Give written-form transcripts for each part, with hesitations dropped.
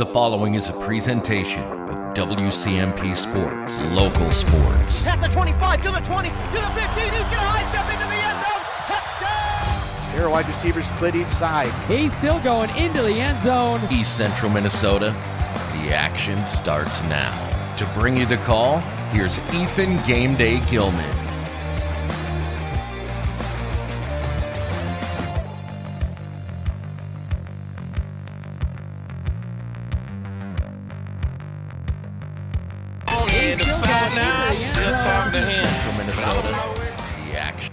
The following is a presentation of WCMP Sports, local sports. Past the 25, to the 20, to the 15, he's going to high step into the end zone, touchdown! Here, wide receivers split each side. He's still going into the end zone. East Central Minnesota, the action starts now. To bring you the call, here's Ethan Game Day Gilman. Still talking to him. Central Minnesota, the action.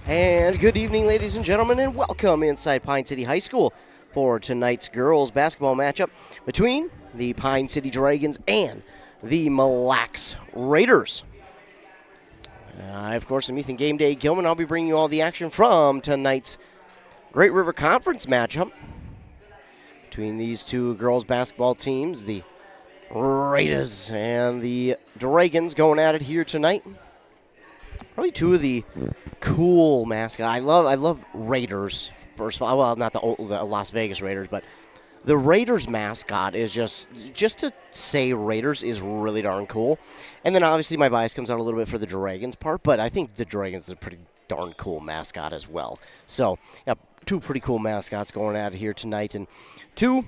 And good evening, ladies and gentlemen, and welcome inside Pine City High School for tonight's girls basketball matchup between the Pine City Dragons and the Mille Raiders. Of course, I'm Ethan Game Day Gilman. I'll be bringing you all the action from tonight's Great River Conference matchup between these two girls basketball teams, the Raiders and the Dragons, going at it here tonight. Probably two of the cool mascots. I love Raiders. First of all, well, not the Las Vegas Raiders, but the Raiders mascot is just to say Raiders is really darn cool. And then obviously my bias comes out a little bit for the Dragons part, but I think the Dragons is a pretty darn cool mascot as well. So, yeah, two pretty cool mascots going at it here tonight, and two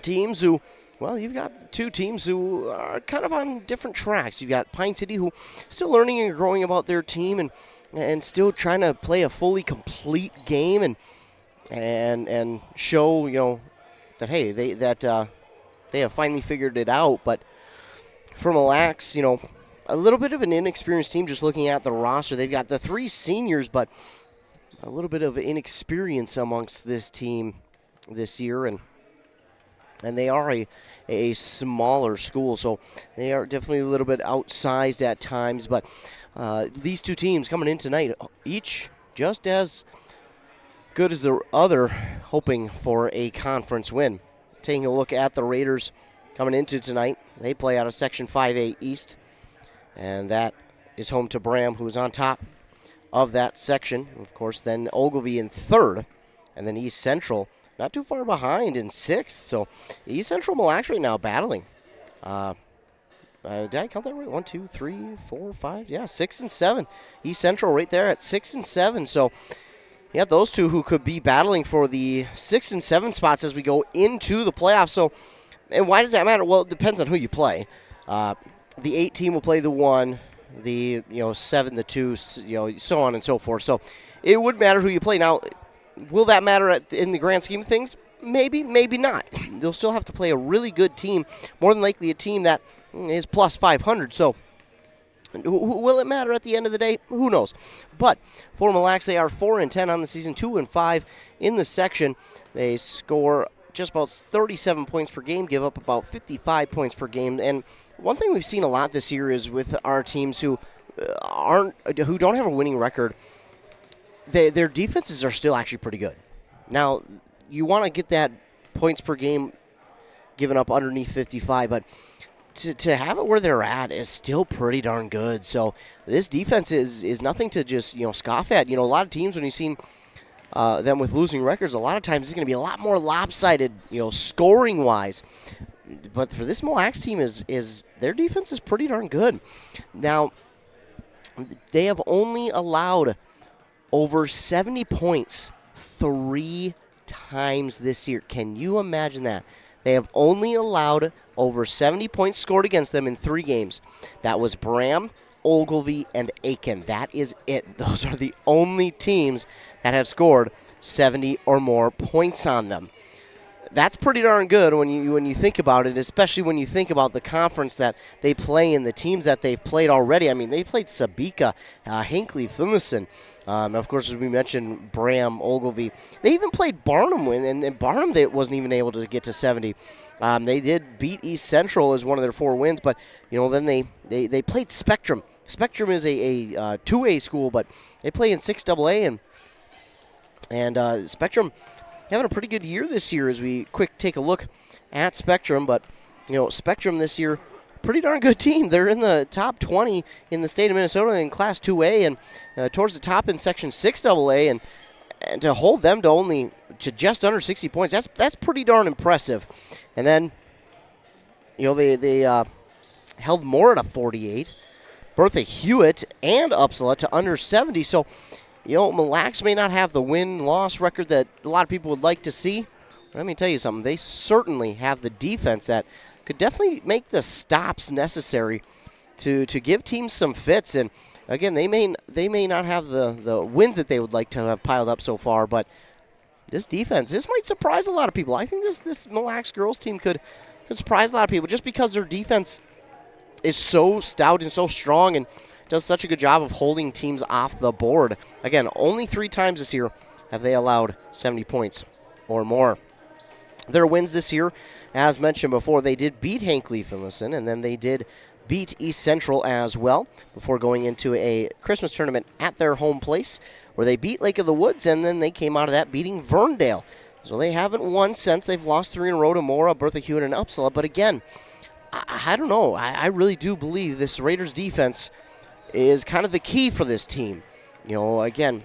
teams who, well, you've got two teams who are kind of on different tracks. You've got Pine City, who still learning and growing about their team and still trying to play a fully complete game and show, you know, that hey, they have finally figured it out. But for Mille, you know, a little bit of an inexperienced team. Just looking at the roster, they've got the three seniors, but a little bit of inexperience amongst this team this year, and they are a smaller school, so they are definitely a little bit outsized at times. But these two teams coming in tonight, each just as good as the other, hoping for a conference win. Taking a look at the Raiders coming into tonight, they play out of Section 5A East, and that is home to Bram, who is on top of that section. Of course, then Ogilvie in third, and then East Central not too far behind in sixth. So East Central Mille right now battling. Did I count that right? 1, 2, 3, 4, 5. Yeah, 6 and 7. East Central right there at 6 and 7. So yeah, those two who could be battling for the 6 and 7 spots as we go into the playoffs. So, and why does that matter? Well, it depends on who you play. The 8 team will play the 1, the 7 the 2, so on and so forth. So it would matter who you play. Now, will that matter in the grand scheme of things? Maybe, maybe not. They'll still have to play a really good team, more than likely a team that is plus 500. So will it matter at the end of the day? Who knows? But for Mille, they are 4 and 10 on the season, 2 and 5 in the section. They score just about 37 points per game, give up about 55 points per game. And one thing we've seen a lot this year is with our teams who don't have a winning record, their defenses are still actually pretty good. Now, you want to get that points per game given up underneath 55, but to have it where they're at is still pretty darn good. So this defense is nothing to just scoff at. A lot of teams, when you've seen them with losing records, a lot of times it's going to be a lot more lopsided, scoring wise. But for this Mille team, is their defense is pretty darn good. Now, they have only allowed over 70 points 3 times this year. Can you imagine that? They have only allowed over 70 points scored against them in 3 games. That was Bram, Ogilvie, and Aiken. That is it. Those are the only teams that have scored 70 or more points on them. That's pretty darn good when you think about it, especially when you think about the conference that they play in, the teams that they've played already. I mean, they played Sabika, Hinckley, Finlayson. Of course, as we mentioned, Bram, Ogilvie. They even played Barnum, and Barnum they wasn't even able to get to 70. They did beat East Central as one of their 4 wins, but then they played Spectrum. Spectrum is a 2A school, but they play in 6AA, and Spectrum having a pretty good year this year as we take a look at Spectrum. But Spectrum this year pretty darn good team. They're in the top 20 in the state of Minnesota in Class 2A and towards the top in Section 6AA, and to hold them to just under 60 points, that's pretty darn impressive. And then, they held Moore at a 48, Bertha Hewitt and Uppsala to under 70. So, Mille Lacs may not have the win-loss record that a lot of people would like to see. Let me tell you something. They certainly have the defense that could definitely make the stops necessary to give teams some fits. And again, they may not have the wins that they would like to have piled up so far, but this defense, this might surprise a lot of people. I think this Mille Lacs girls team could surprise a lot of people just because their defense is so stout and so strong and does such a good job of holding teams off the board. Again, only 3 times this year have they allowed 70 points or more. Their wins this year, as mentioned before, they did beat Hinckley Finlayson, and then they did beat East Central as well before going into a Christmas tournament at their home place where they beat Lake of the Woods, and then they came out of that beating Verndale. So they haven't won since. They've lost 3 in a row to Mora, Bertha Hewitt, and Uppsala. But again, I don't know. I really do believe this Raiders defense is kind of the key for this team. Again,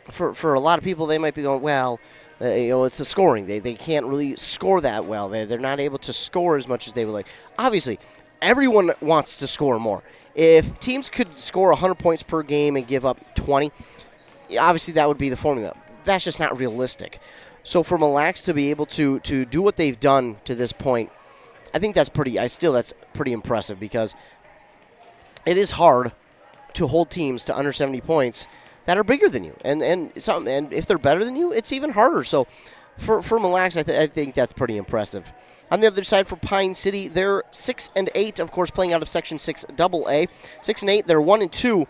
for a lot of people, they might be going, well, it's the scoring. They can't really score that well. They're not able to score as much as they would like. Obviously, everyone wants to score more. If teams could score 100 points per game and give up 20, obviously that would be the formula. That's just not realistic. So for Mille Lacs to be able to do what they've done to this point, I think that's pretty impressive because it is hard to hold teams to under 70 points that are bigger than you, and if they're better than you, it's even harder. So for Mille Lacs, I think that's pretty impressive. On the other side, for Pine City, they're 6-8, of course, playing out of Section 6AA. 6-8, they're 1-2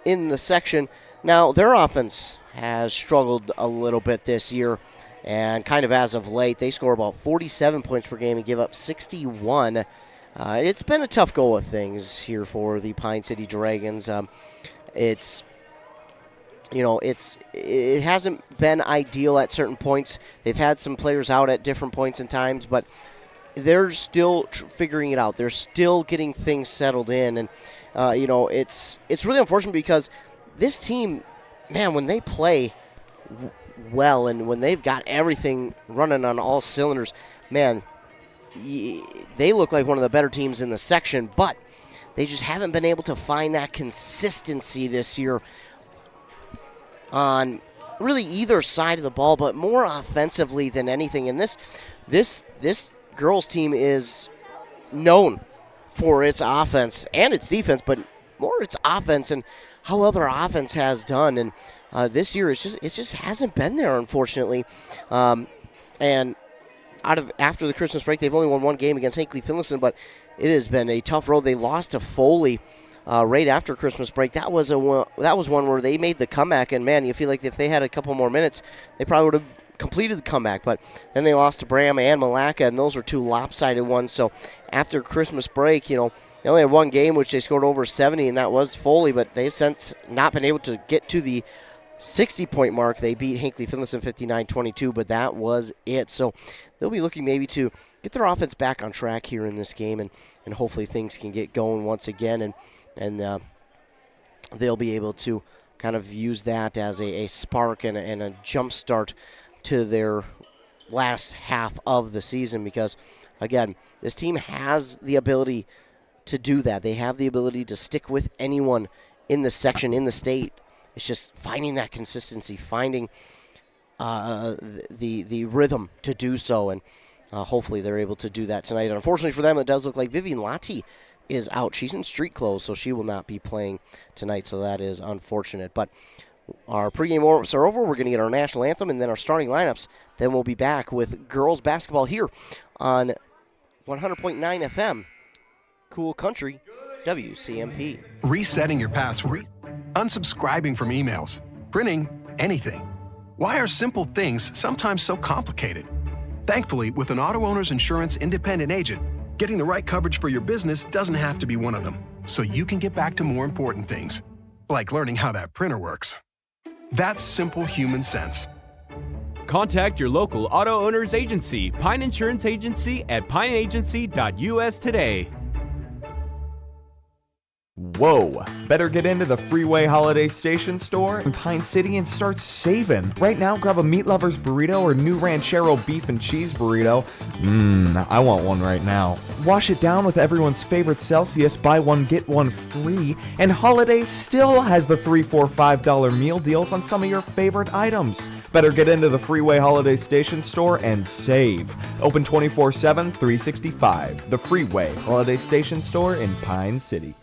in the section. Now their offense has struggled a little bit this year, and kind of as of late, they score about 47 points per game and give up 61. It's been a tough go of things here for the Pine City Dragons. It hasn't been ideal at certain points. They've had some players out at different points in times, but they're still figuring it out. They're still getting things settled in, and it's really unfortunate because this team, man, when they play well and when they've got everything running on all cylinders, man, they look like one of the better teams in the section, but they just haven't been able to find that consistency this year on really either side of the ball, but more offensively than anything. And this girls team is known for its offense and its defense, but more its offense and how well their offense has done. And this year, it just hasn't been there, unfortunately. And after the Christmas break, they've only won 1 game against Hinckley Finlayson, but it has been a tough road. They lost to Foley right after Christmas break. That was one where they made the comeback, and man, you feel like if they had a couple more minutes, they probably would have completed the comeback. But then they lost to Bram and Malacca, and those were 2 lopsided ones. So after Christmas break, they only had 1 game which they scored over 70, and that was Foley. But they've since not been able to get to the 60-point mark. They beat Hinckley Finlayson 59-22, but that was it. So they'll be looking maybe to get their offense back on track here in this game, and hopefully things can get going once again, and they'll be able to kind of use that as a spark and a jump start to their last half of the season, because, again, this team has the ability to do that. They have the ability to stick with anyone in the section, in the state. It's just finding that consistency, finding the rhythm to do so, and hopefully they're able to do that tonight. Unfortunately for them, it does look like Vivian Lati is out. She's in street clothes, so she will not be playing tonight, so that is unfortunate. But our pregame warm-ups are over. We're going to get our national anthem and then our starting lineups. Then we'll be back with girls basketball here on 100.9 FM, Cool Country, WCMP. Resetting your password, unsubscribing from emails, printing anything. Why are simple things sometimes so complicated? Thankfully, with an auto owner's insurance independent agent, getting the right coverage for your business doesn't have to be one of them, so you can get back to more important things, like learning how that printer works. That's simple human sense. Contact your local auto owner's agency, Pine Insurance Agency, at pineagency.us today. Whoa! Better get into the Freeway Holiday Station store in Pine City and start saving. Right now, grab a Meat Lover's burrito or new Ranchero beef and cheese burrito. I want one right now. Wash it down with everyone's favorite Celsius, buy one, get one free. And Holiday still has the $3, $4, $5 meal deals on some of your favorite items. Better get into the Freeway Holiday Station store and save. Open 24/7, 365. The Freeway Holiday Station store in Pine City.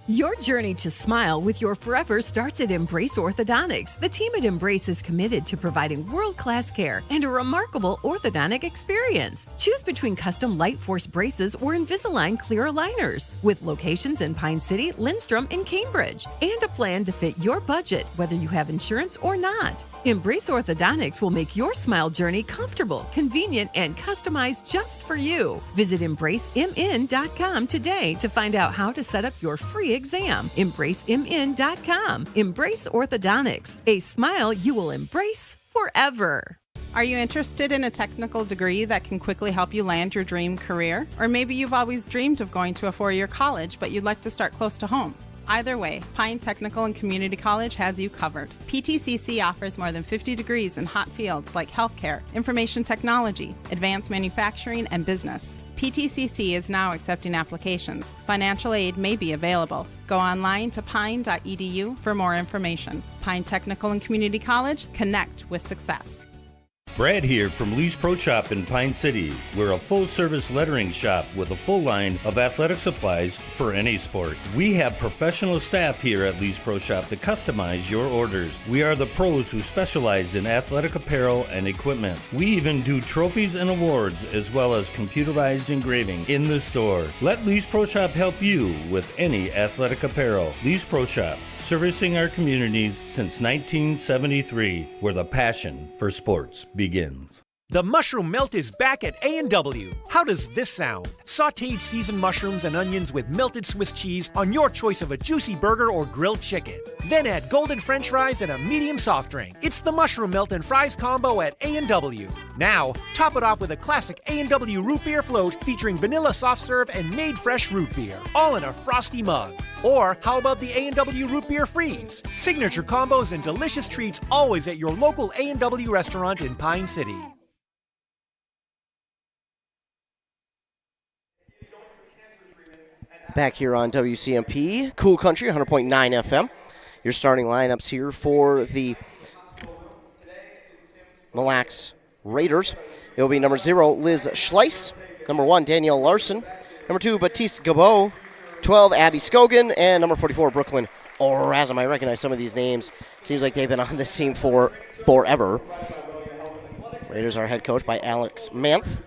Your journey to smile with your forever starts at Embrace Orthodontics. The team at Embrace is committed to providing world-class care and a remarkable orthodontic experience. Choose between custom Light Force braces or Invisalign clear aligners with locations in Pine City, Lindstrom, and Cambridge, and a plan to fit your budget, whether you have insurance or not. Embrace Orthodontics will make your smile journey comfortable, convenient, and customized just for you. Visit EmbraceMN.com today to find out how to set up your free exam. EmbraceMN.com. Embrace Orthodontics, a smile you will embrace forever. Are you interested in a technical degree that can quickly help you land your dream career? Or maybe you've always dreamed of going to a four-year college, but you'd like to start close to home. Either way, Pine Technical and Community College has you covered. PTCC offers more than 50 degrees in hot fields like healthcare, information technology, advanced manufacturing, and business. PTCC is now accepting applications. Financial aid may be available. Go online to pine.edu for more information. Pine Technical and Community College, connect with success. Brad here from Lee's Pro Shop in Pine City. We're a full-service lettering shop with a full line of athletic supplies for any sport. We have professional staff here at Lee's Pro Shop to customize your orders. We are the pros who specialize in athletic apparel and equipment. We even do trophies and awards as well as computerized engraving in the store. Let Lee's Pro Shop help you with any athletic apparel. Lee's Pro Shop, servicing our communities since 1973, where the passion for sports begins. The mushroom melt is back at A&W. How does this sound? Sautéed seasoned mushrooms and onions with melted Swiss cheese on your choice of a juicy burger or grilled chicken. Then add golden French fries and a medium soft drink. It's the mushroom melt and fries combo at A&W. Now, top it off with a classic A&W root beer float featuring vanilla soft serve and made fresh root beer, all in a frosty mug. Or how about the A&W root beer freeze? Signature combos and delicious treats always at your local A&W restaurant in Pine City. Back here on WCMP, Cool Country, 100.9 FM. Your starting lineups here for the Mille Raiders. It will be number 0, Liz Schleiss. Number 1, Danielle Larson. Number 2, Batiste Gabot. 12, Abby Scogan. And number 44, Brooklyn Orazum. I recognize some of these names. Seems like they've been on this team for forever. Raiders are head coached by Alex Manth.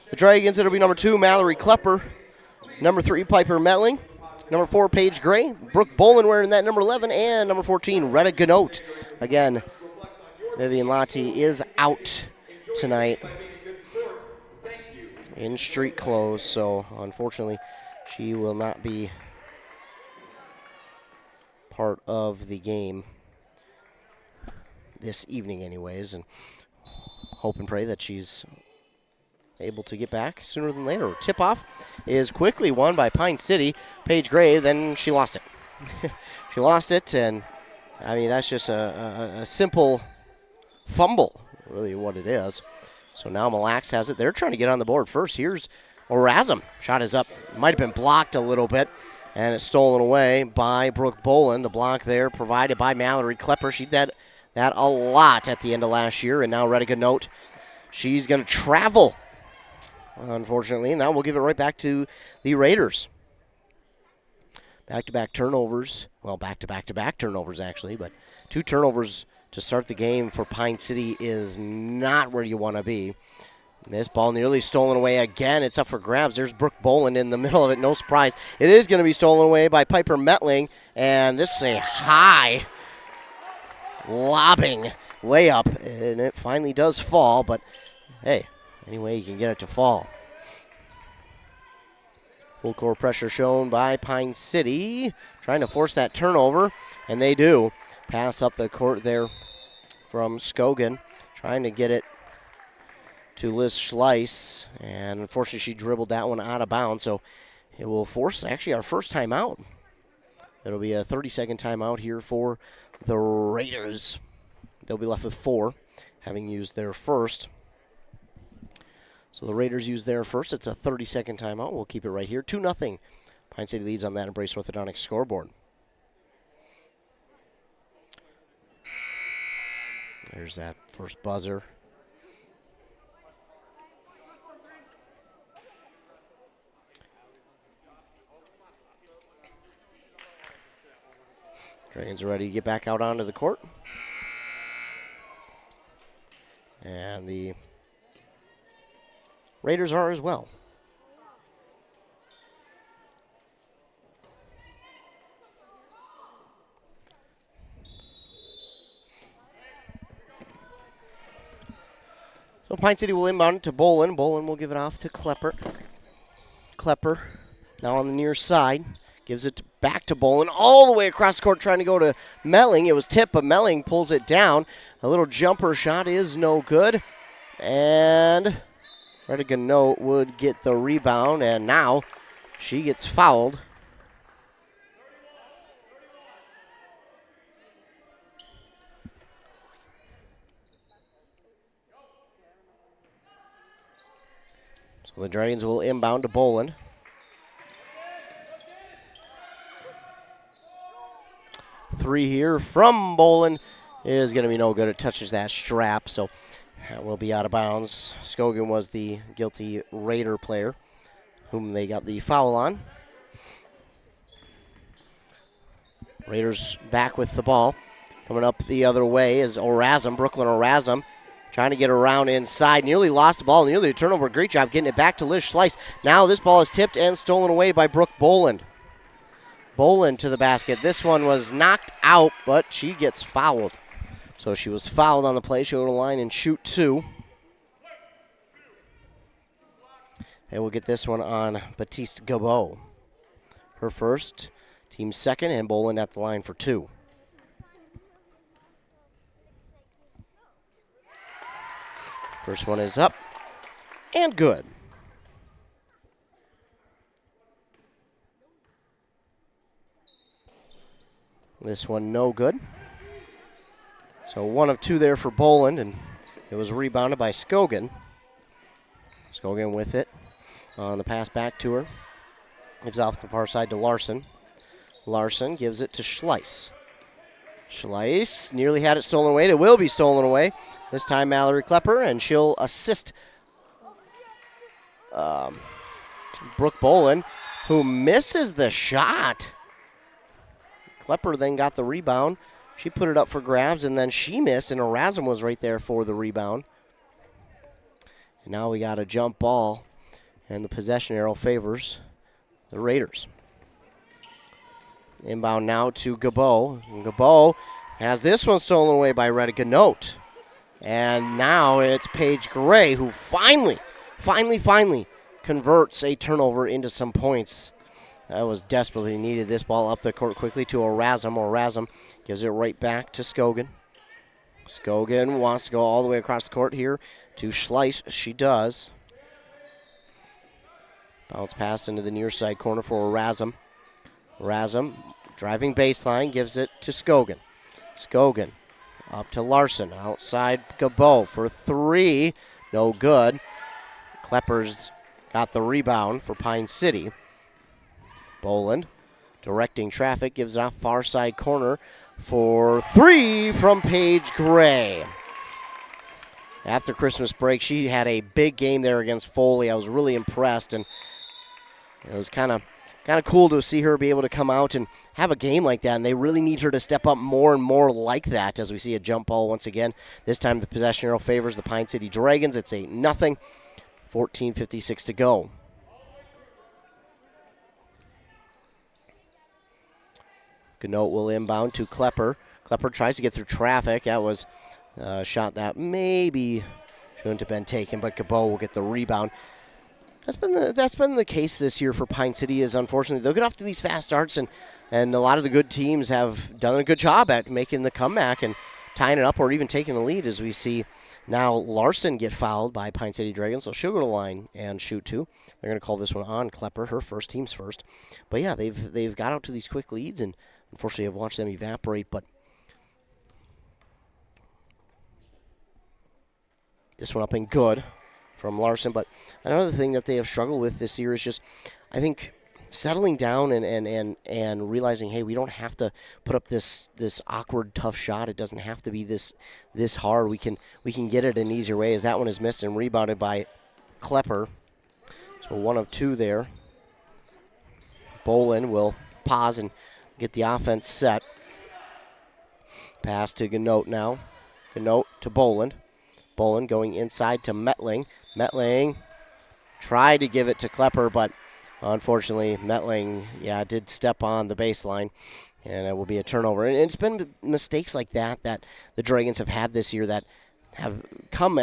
The Dragons, it'll be number 2, Mallory Klepper. Number 3, Piper Metling. Number 4, Paige Gray. Brooke Bolin wearing that number 11. And number 14, Retta Ganote. Again, Vivian Lottie is out tonight in street clothes. So, unfortunately, she will not be part of the game this evening anyways. And hope and pray that she's able to get back sooner than later. Tip-off is quickly won by Pine City. Paige Gray, then she lost it. She lost it, and, I mean, that's just a simple fumble, really what it is. So now Mille has it. They're trying to get on the board first. Here's Orazum. Shot is up. Might have been blocked a little bit, and it's stolen away by Brooke Bolin. The block there provided by Mallory Klepper. She did that a lot at the end of last year, and now Retta Ganote. She's going to travel, unfortunately. Now we'll give it right back to the Raiders. Back-to-back turnovers. Well, back-to-back-to-back turnovers, actually. But 2 turnovers to start the game for Pine City is not where you want to be. This ball nearly stolen away again. It's up for grabs. There's Brooke Bolin in the middle of it. No surprise. It is going to be stolen away by Piper Metling. And this is a high lobbing layup. And it finally does fall. But, hey, any way you can get it to fall. Full court pressure shown by Pine City. Trying to force that turnover, and they do. Pass up the court there from Scogan. Trying to get it to Liz Schleiss, and unfortunately she dribbled that one out of bounds. So It will force actually our first timeout. It'll be a 30-second timeout here for the Raiders. They'll be left with 4, having used their first. So the Raiders use their first. It's a 30-second timeout. We'll keep it right here. 2-0. Pine City leads on that Embrace Orthodontics scoreboard. There's that first buzzer. Dragons are ready to get back out onto the court. And the Raiders are as well. So Pine City will inbound it to Bolin. Bolin will give it off to Klepper. Klepper now on the near side. Gives it back to Bolin all the way across the court trying to go to Melling. It was tipped, but Melling pulls it down. A little jumper shot is no good. And Rediganot would get the rebound, and now she gets fouled. So the Dragons will inbound to Bolin. Three here from Bolin is going to be no good. It touches that strap, so that will be out of bounds. Scogan was the guilty Raider player whom they got the foul on. Raiders back with the ball. Coming up the other way is Orazum, Brooklyn Orazum, trying to get around inside. Nearly lost the ball, nearly a turnover. Great job getting it back to Liz Schleiss. Now this ball is tipped and stolen away by Brooke Boland. Boland to the basket. This one was knocked out, but she gets fouled. So she was fouled on the play. She'll go to the line and shoot 2. And we'll get this one on Baptiste Gabot. Her first, team second, and Boland at the line for 2. First one is up and good. This one no good. So 1 of 2 there for Boland, and it was rebounded by Scogan. Scogan with it on the pass back to her. Gives off the far side to Larson. Larson gives it to Schleiss. Schleiss nearly had it stolen away. It will be stolen away. This time Mallory Klepper, and she'll assist Brooke Boland, who misses the shot. Klepper then got the rebound. She put it up for grabs, and then she missed, and Erasm was right there for the rebound. And now we got a jump ball, and the possession arrow favors the Raiders. Inbound now to Gabot. And Gabot has this one stolen away by Rediganot. And now it's Paige Gray, who finally converts a turnover into some points. That was desperately needed. This ball up the court quickly to Orazum. Orazum gives it right back to Scogan. Scogan wants to go all the way across the court here to Schleiss. She does. Bounce pass into the near side corner for Orazum. Orazum driving baseline, gives it to Scogan. Scogan up to Larson. Outside Gabot for 3. No good. Klepper's got the rebound for Pine City. Boland directing traffic, gives it off far side corner for 3 from Paige Gray. After Christmas break, she had a big game there against Foley. I was really impressed, and it was kind of cool to see her be able to come out and have a game like that, and they really need her to step up more and more like that as we see a jump ball once again. This time the possession arrow favors the Pine City Dragons. It's 8-0, 14:56 to go. Ganote will inbound to Klepper. Klepper tries to get through traffic. That was a shot that maybe shouldn't have been taken, but Gabot will get the rebound. That's been the case this year for Pine City, is unfortunately they'll get off to these fast starts, and a lot of the good teams have done a good job at making the comeback, and tying it up or even taking the lead, as we see now Larson get fouled by Pine City Dragons, so she'll go to the line and shoot two. They're going to call this one on Klepper, her first, team's first. But yeah, they've got out to these quick leads, and unfortunately I've watched them evaporate, but this one up and good from Larson. But another thing that they have struggled with this year is just, I think, settling down and realizing, hey, we don't have to put up this awkward, tough shot. It doesn't have to be this hard. We can get it an easier way, as that one is missed and rebounded by Klepper. So 1 of 2 there. Bolin will pause and get the offense set. Pass to Ganote now. Ganote to Bolin. Bolin going inside to Metling. Metling tried to give it to Klepper, but unfortunately, Metling, did step on the baseline, and it will be a turnover. And it's been mistakes like that the Dragons have had this year that have come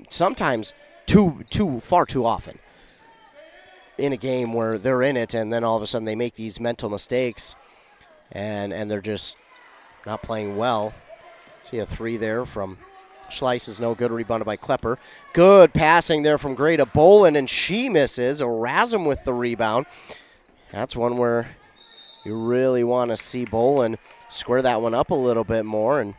sometimes far too often in a game where they're in it, and then all of a sudden they make these mental mistakes, and they're just not playing well. See a 3 there from Schleiss is no good, rebounded by Klepper. Good passing there from Gray to Bolin, and she misses. Erasm with the rebound. That's one where you really want to see Bolin square that one up a little bit more and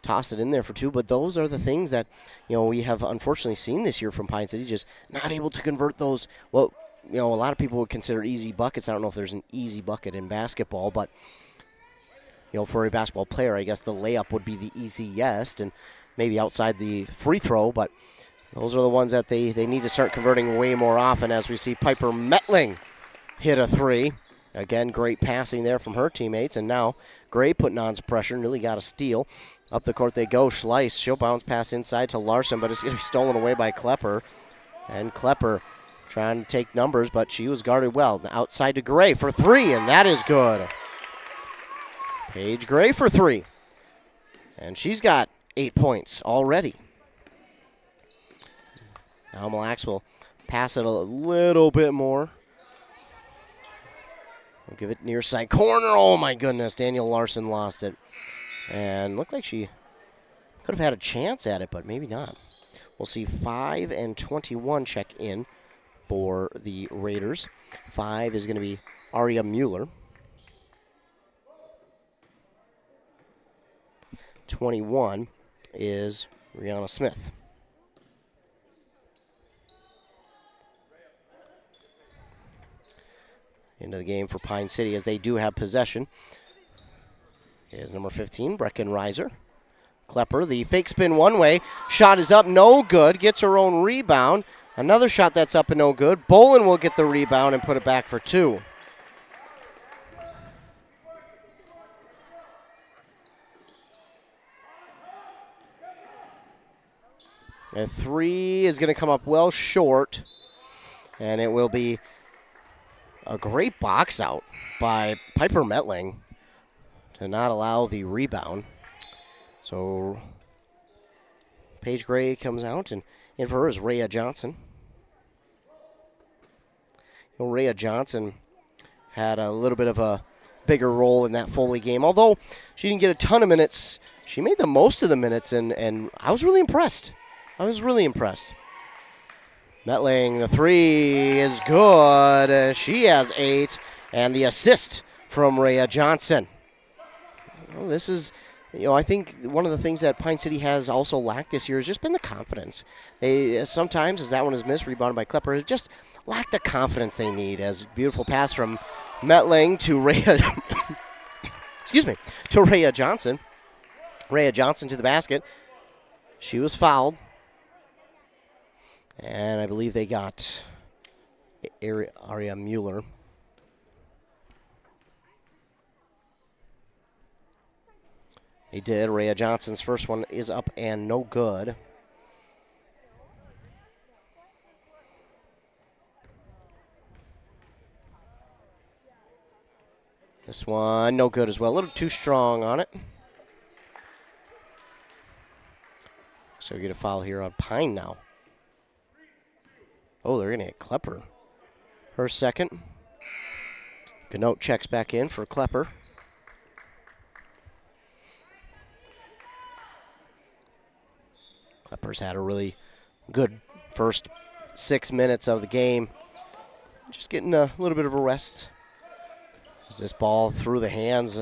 toss it in there for 2. But those are the things that, we have unfortunately seen this year from Pine City, just not able to convert those, a lot of people would consider easy buckets. I don't know if there's an easy bucket in basketball, but, for a basketball player, I guess the layup would be the easiest, and maybe outside the free throw, but those are the ones that they need to start converting way more often, as we see Piper Metling hit a 3. Again, great passing there from her teammates, and now Gray putting on some pressure, nearly got a steal. Up the court they go. Schleiss, she'll bounce pass inside to Larson, but it's going to be stolen away by Klepper. And Klepper trying to take numbers, but she was guarded well. Outside to Gray for 3, and that is good. Paige Gray for 3. And she's got 8 points already. Now Mille Lacs will pass it a little bit more. We'll give it near side corner. Oh my goodness, Daniel Larson lost it. And looked like she could have had a chance at it, but maybe not. We'll see 5 and 21 check in for the Raiders. 5 is going to be Aria Mueller. 21 is Rihanna Smith. Into the game for Pine City, as they do have possession, is number 15, Brecken Reiser. Klepper, the fake spin one way. Shot is up, no good. Gets her own rebound. Another shot that's up and no good. Bolin will get the rebound and put it back for 2. A 3 is going to come up well short, and it will be a great box out by Piper Metling to not allow the rebound. So Paige Gray comes out, and in for her is Rhea Johnson. Rhea Johnson had a little bit of a bigger role in that Foley game. Although she didn't get a ton of minutes, she made the most of the minutes, and I was really impressed. Metling, the 3 is good. She has 8, and the assist from Rhea Johnson. Well, this is, I think one of the things that Pine City has also lacked this year has just been the confidence. They sometimes, as that one is missed, rebounded by Klepper, just lack the confidence they need. As beautiful pass from Metling to Rhea, to Rhea Johnson. Rhea Johnson to the basket. She was fouled. And I believe they got Aria Mueller. They did. Rhea Johnson's first one is up and no good. This one, no good as well. A little too strong on it. So we get a foul here on Pine now. Oh, they're going to hit Klepper. Her second. Ganote checks back in for Klepper. Clippers had a really good first 6 minutes of the game. Just getting a little bit of a rest. As this ball through the hands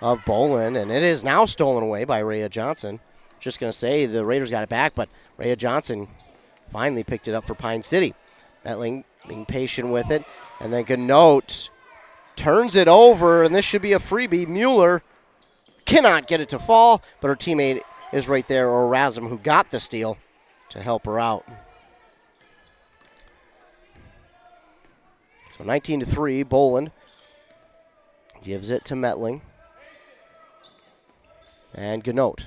of Bolin, and it is now stolen away by Rhea Johnson. Just going to say the Raiders got it back, but Rhea Johnson finally picked it up for Pine City. Metling being patient with it, and then Ganote turns it over, and this should be a freebie. Mueller cannot get it to fall, but her teammate is right there, or Razum, who got the steal to help her out. So 19-3, Boland gives it to Metling. And Ganote.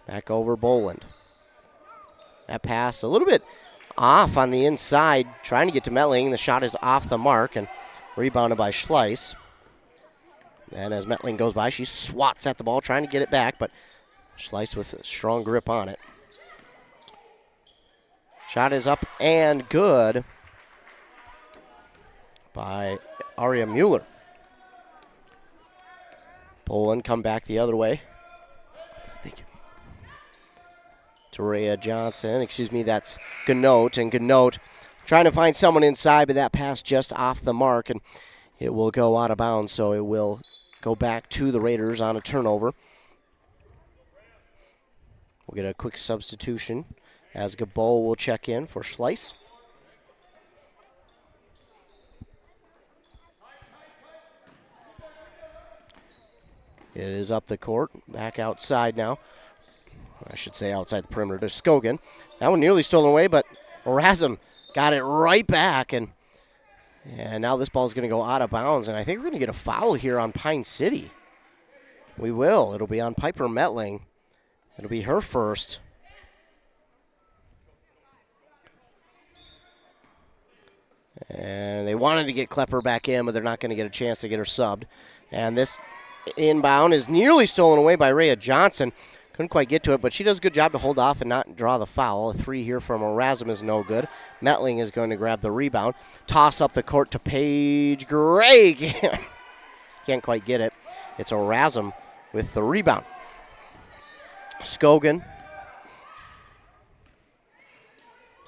Back over Boland. That pass a little bit off on the inside, trying to get to Metling. The shot is off the mark and rebounded by Schleiss. And as Metling goes by, she swats at the ball, trying to get it back, but Schleiss with a strong grip on it. Shot is up and good by Aria Mueller. Boland come back the other way. To Rhea Johnson. Excuse me, that's Ganote. And Ganote trying to find someone inside, but that pass just off the mark, and it will go out of bounds, so it will go back to the Raiders on a turnover. We'll get a quick substitution as Gabo will check in for Schleiss. It is up the court, back outside now. I should say outside the perimeter to Skogan. That one nearly stolen away, but Razum got it right back, and now this ball is going to go out of bounds, and I think we're going to get a foul here on Pine City. We will. It'll be on Piper Metling. It'll be her first. And they wanted to get Klepper back in, but they're not going to get a chance to get her subbed. And this inbound is nearly stolen away by Rhea Johnson. Couldn't quite get to it, but she does a good job to hold off and not draw the foul. A three here from Erasmus is no good. Metling is going to grab the rebound. Toss up the court to Paige Gray. Can't quite get it. It's Erasmus with the rebound. Skogan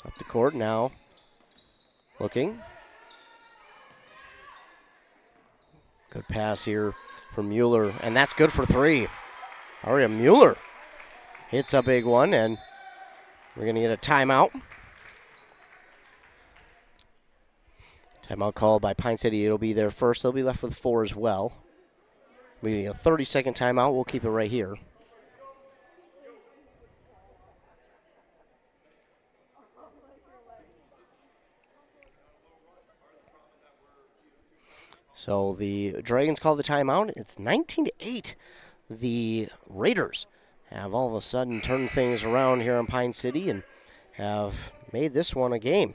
up the court now. Looking. Good pass here from Mueller, and that's good for three. Aria Mueller hits a big one, and we're going to get a timeout. Timeout called by Pine City. It'll be their first. They'll be left with four as well. Maybe a 30-second timeout. We'll keep it right here. So the Dragons call the timeout. It's 19-8. The Raiders have all of a sudden turned things around here in Pine City and have made this one a game.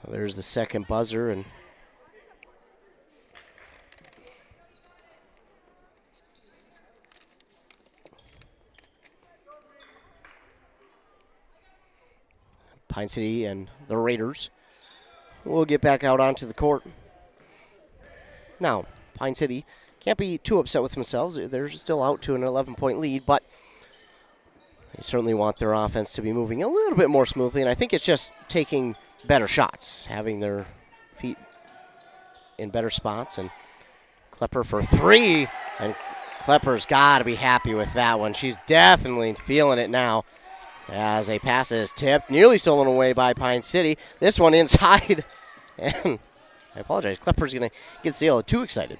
There's the second buzzer, and Pine City and the Raiders will get back out onto the court. Now, Pine City can't be too upset with themselves. They're still out to an 11-point lead, but they certainly want their offense to be moving a little bit more smoothly, and I think it's just taking better shots, having their feet in better spots. And Klepper for three, and Klepper's got to be happy with that one. She's definitely feeling it now. As a pass is tipped, nearly stolen away by Pine City. This one inside, and I apologize, Klepper's going to get Zela too excited.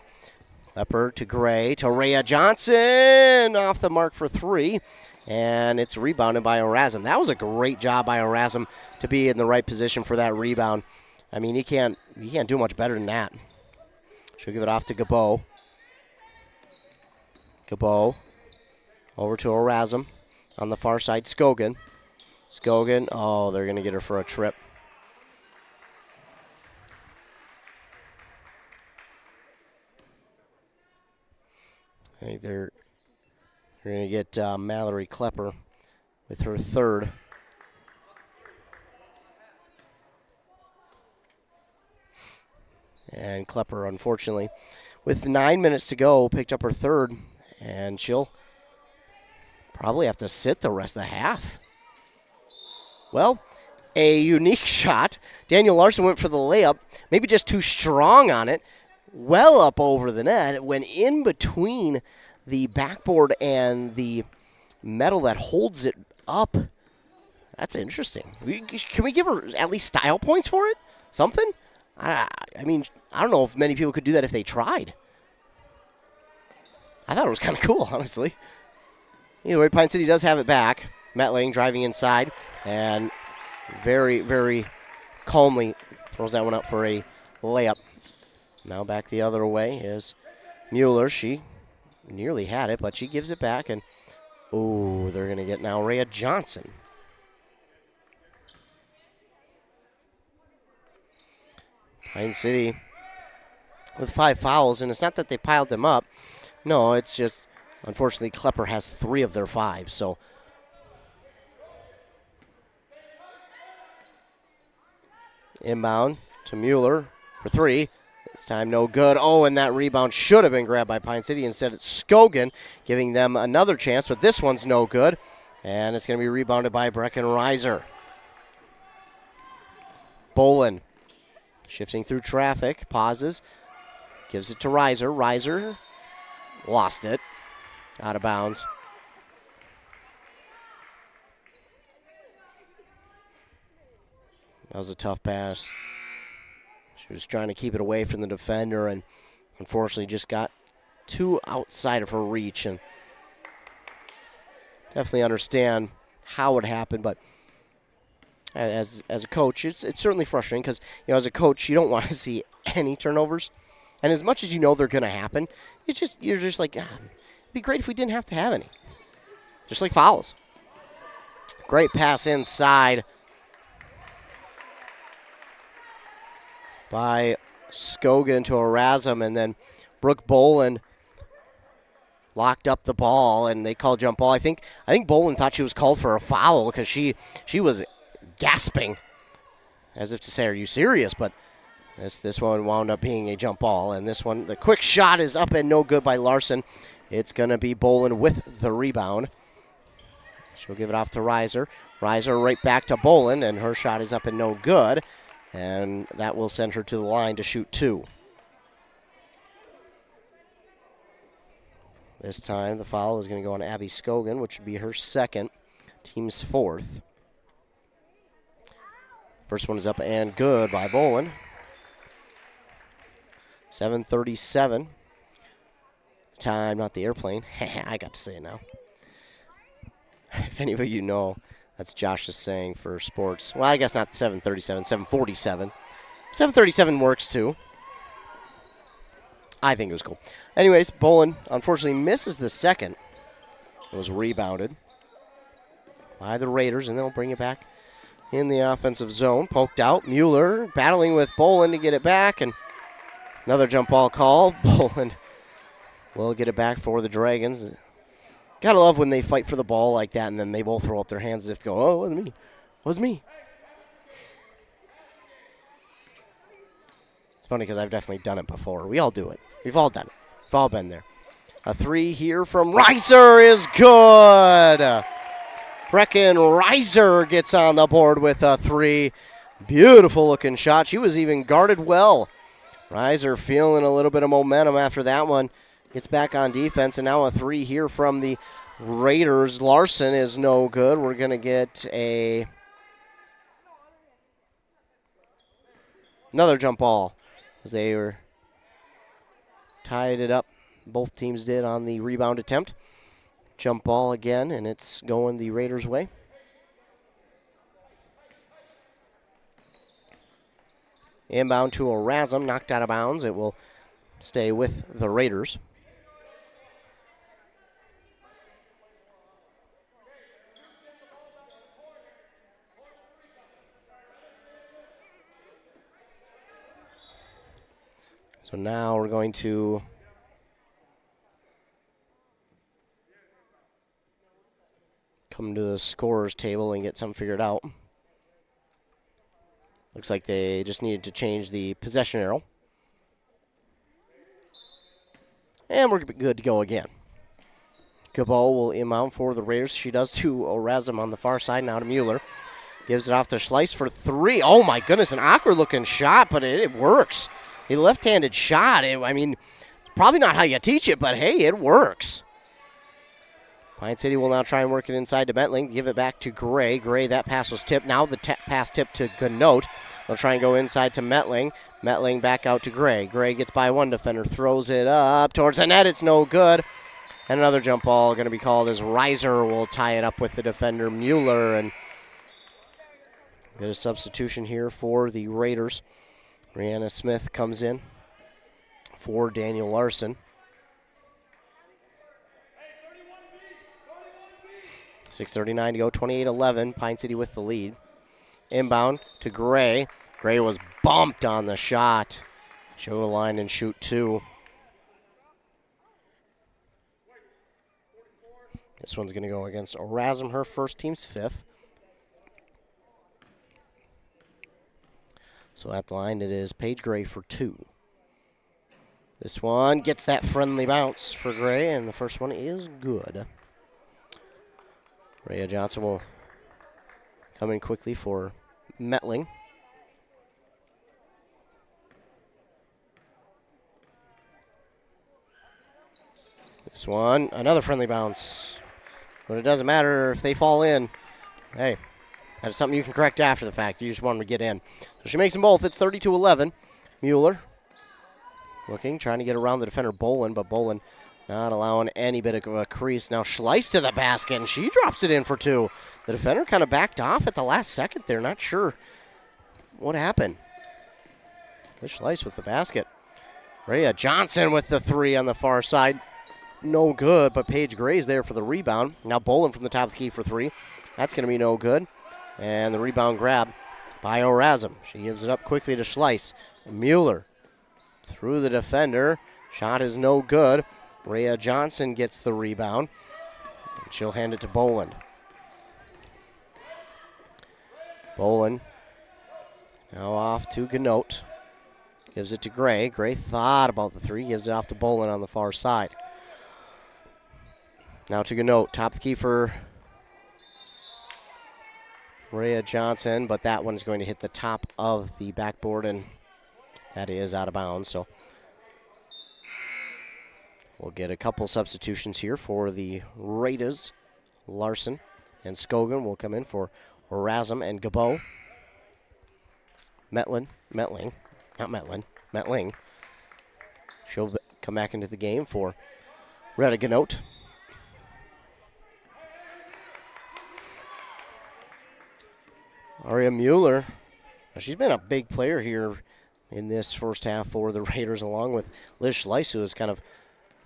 Klepper to Gray, to Rhea Johnson, off the mark for three, and it's rebounded by Erasmus. That was a great job by Erasmus to be in the right position for that rebound. I mean, you can't do much better than that. She'll give it off to Gabo. Gabo over to Erasmus. On the far side, Skogan. Skogan, oh, they're going to get her for a trip. I think they're going to get Mallory Klepper with her third. And Klepper, unfortunately, with 9 minutes to go, picked up her third, and she'll probably have to sit the rest of the half. Well, a unique shot. Daniel Larson went for the layup, maybe just too strong on it, well up over the net. It went in between the backboard and the metal that holds it up. That's interesting. Can we give her at least style points for it? Something? I mean, I don't know if many people could do that if they tried. I thought it was kind of cool, honestly. Either way, Pine City does have it back. Matt Lang driving inside and very, very calmly throws that one up for a layup. Now back the other way is Mueller. She nearly had it, but she gives it back. And, ooh, they're going to get now Rhea Johnson. Pine City with 5 fouls, and it's not that they piled them up. No, it's just, unfortunately, Klepper has 3 of their 5, so. Inbound to Mueller for 3. This time no good. Oh, and that rebound should have been grabbed by Pine City. Instead, it's Scogan giving them another chance, but this one's no good. And it's going to be rebounded by Brecken Reiser. Bolin shifting through traffic, pauses, gives it to Reiser. Reiser lost it, out of bounds. That was a tough pass. She was trying to keep it away from the defender and unfortunately just got too outside of her reach. And definitely understand how it happened, but as a coach, it's certainly frustrating because, you know, as a coach, you don't want to see any turnovers. And as much as you know they're going to happen, you're just like, it'd be great if we didn't have to have any. Just like fouls. Great pass inside by Scogan to Erasm, and then Brooke Bolin locked up the ball, and they called jump ball. I think Bolin thought she was called for a foul because she was gasping as if to say, are you serious? But this one wound up being a jump ball, and this one, the quick shot is up and no good by Larson. It's going to be Bolin with the rebound. She'll give it off to Reiser. Reiser right back to Bolin, and her shot is up and no good. And that will send her to the line to shoot 2. This time the foul is going to go on Abby Scogan, which would be her second, team's 4th. First one is up and good by Bolin. 7:37. Time, not the airplane. I got to say it now. If any of you know, that's Josh's saying for sports. Well, I guess not 7:37, 7:47. 7:37 works too. I think it was cool. Anyways, Bolin unfortunately misses the second. It was rebounded by the Raiders, and they'll bring it back in the offensive zone. Poked out. Mueller battling with Bolin to get it back, and another jump ball call. Bolin will get it back for the Dragons. Gotta love when they fight for the ball like that, and then they both throw up their hands as if to go, oh, it wasn't me. It was me. It's funny because I've definitely done it before. We all do it. We've all done it. We've all been there. A 3 here from Reiser is good. Brecken Reiser gets on the board with a 3. Beautiful looking shot. She was even guarded well. Reiser feeling a little bit of momentum after that one. Gets back on defense, and now a 3 here from the Raiders. Larson is no good. We're going to get another jump ball as they were tied it up. Both teams did on the rebound attempt. Jump ball again, and it's going the Raiders' way. Inbound to Erasm, knocked out of bounds. It will stay with the Raiders. So now we're going to come to the scorer's table and get something figured out. Looks like they just needed to change the possession arrow. And we're good to go again. Cabot will inbound for the Raiders. She does to Orazum on the far side, now to Mueller. Gives it off to Schleiss for three. Oh, my goodness, an awkward-looking shot, but it works. A left-handed shot. Probably not how you teach it, but, hey, it works. Pine City will now try and work it inside to Metling. Give it back to Gray. Gray, that pass was tipped. Now the pass tipped to Ganote. They'll try and go inside to Metling. Metling back out to Gray. Gray gets by one defender, throws it up towards the net. It's no good. And another jump ball going to be called as Reiser will tie it up with the defender, Mueller. And get a substitution here for the Raiders. Rihanna Smith comes in for Daniel Larson. 6:39 to go, 28-11. Pine City with the lead. Inbound to Gray. Gray was bumped on the shot. Show the line and shoot two. This one's going to go against Orazum, her first, team's fifth. So at the line, it is Paige Gray for two. This one gets that friendly bounce for Gray, and the first one is good. Rhea Johnson will come in quickly for Metling. This one, another friendly bounce. But it doesn't matter if they fall in. Hey, that's something you can correct after the fact. You just want them to get in. So she makes them both. It's 32-11. Mueller looking, trying to get around the defender, Bolin, but Bolin not allowing any bit of a crease. Now Schleiss to the basket, and she drops it in for two. The defender kind of backed off at the last second there. Not sure what happened. Schleiss with the basket. Rhea Johnson with the three on the far side. No good, but Paige Gray's there for the rebound. Now Bolin from the top of the key for three. That's going to be no good. And the rebound grab by Orazum. She gives it up quickly to Schleiss. Mueller through the defender. Shot is no good. Rhea Johnson gets the rebound. And she'll hand it to Boland. Boland now off to Ganote. Gives it to Gray. Gray thought about the three. Gives it off to Boland on the far side. Now to Ganote. Top of the key for Rhea Johnson, but that one's going to hit the top of the backboard, and that is out of bounds. So we'll get a couple substitutions here for the Raiders. Larson and Scogan will come in for Orazum and Gabo. Metling. She'll come back into the game for Rhea Ganote. Aria Mueller, she's been a big player here in this first half for the Raiders, along with Liz Schleiss, who has kind of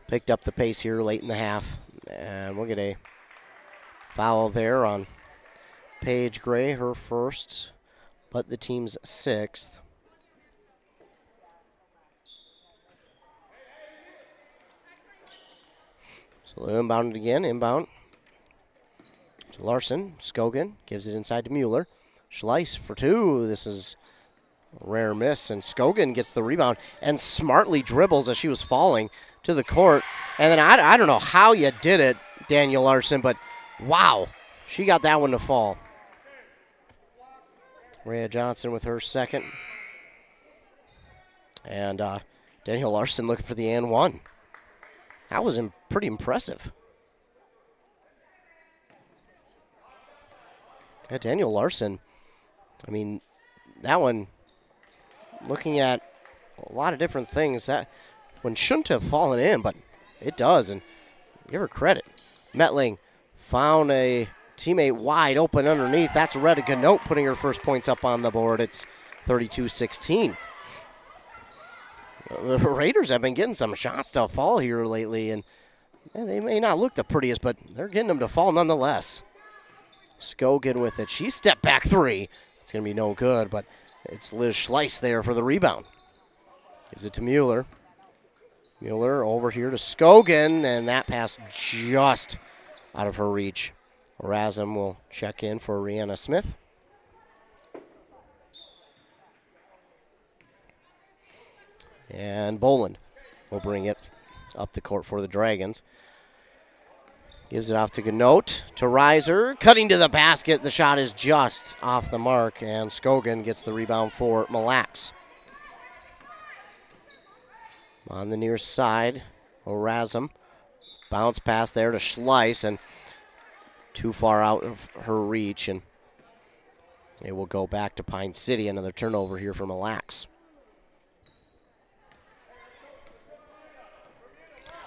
picked up the pace here late in the half. And we'll get a foul there on Paige Gray, her first, but the team's sixth. So they'll inbound it again, inbound to Larson. Scogan gives it inside to Mueller. Schleiss for two. This is a rare miss, and Scogan gets the rebound and smartly dribbles as she was falling to the court. And then I don't know how you did it, Daniel Larson, but wow, she got that one to fall. Rhea Johnson with her second. And Daniel Larson looking for the and one. That was pretty impressive. Yeah, Daniel Larson, I mean, that one, looking at a lot of different things, that one shouldn't have fallen in, but it does, and give her credit. Metling found a teammate wide open underneath. That's Rhea Ganote putting her first points up on the board. It's 32-16. The Raiders have been getting some shots to fall here lately, and they may not look the prettiest, but they're getting them to fall nonetheless. Scogan with it. She stepped back three. It's going to be no good, but it's Liz Schleiss there for the rebound. Gives it to Mueller. Mueller over here to Scogan, and that pass just out of her reach. Orazum will check in for Rihanna Smith. And Boland will bring it up the court for the Dragons. Gives it off to Ganote, to Reiser, cutting to the basket. The shot is just off the mark, and Skogan gets the rebound for Mille. On the near side, Orazum. Bounce pass there to Schleiss, and too far out of her reach, and it will go back to Pine City. Another turnover here for Mille.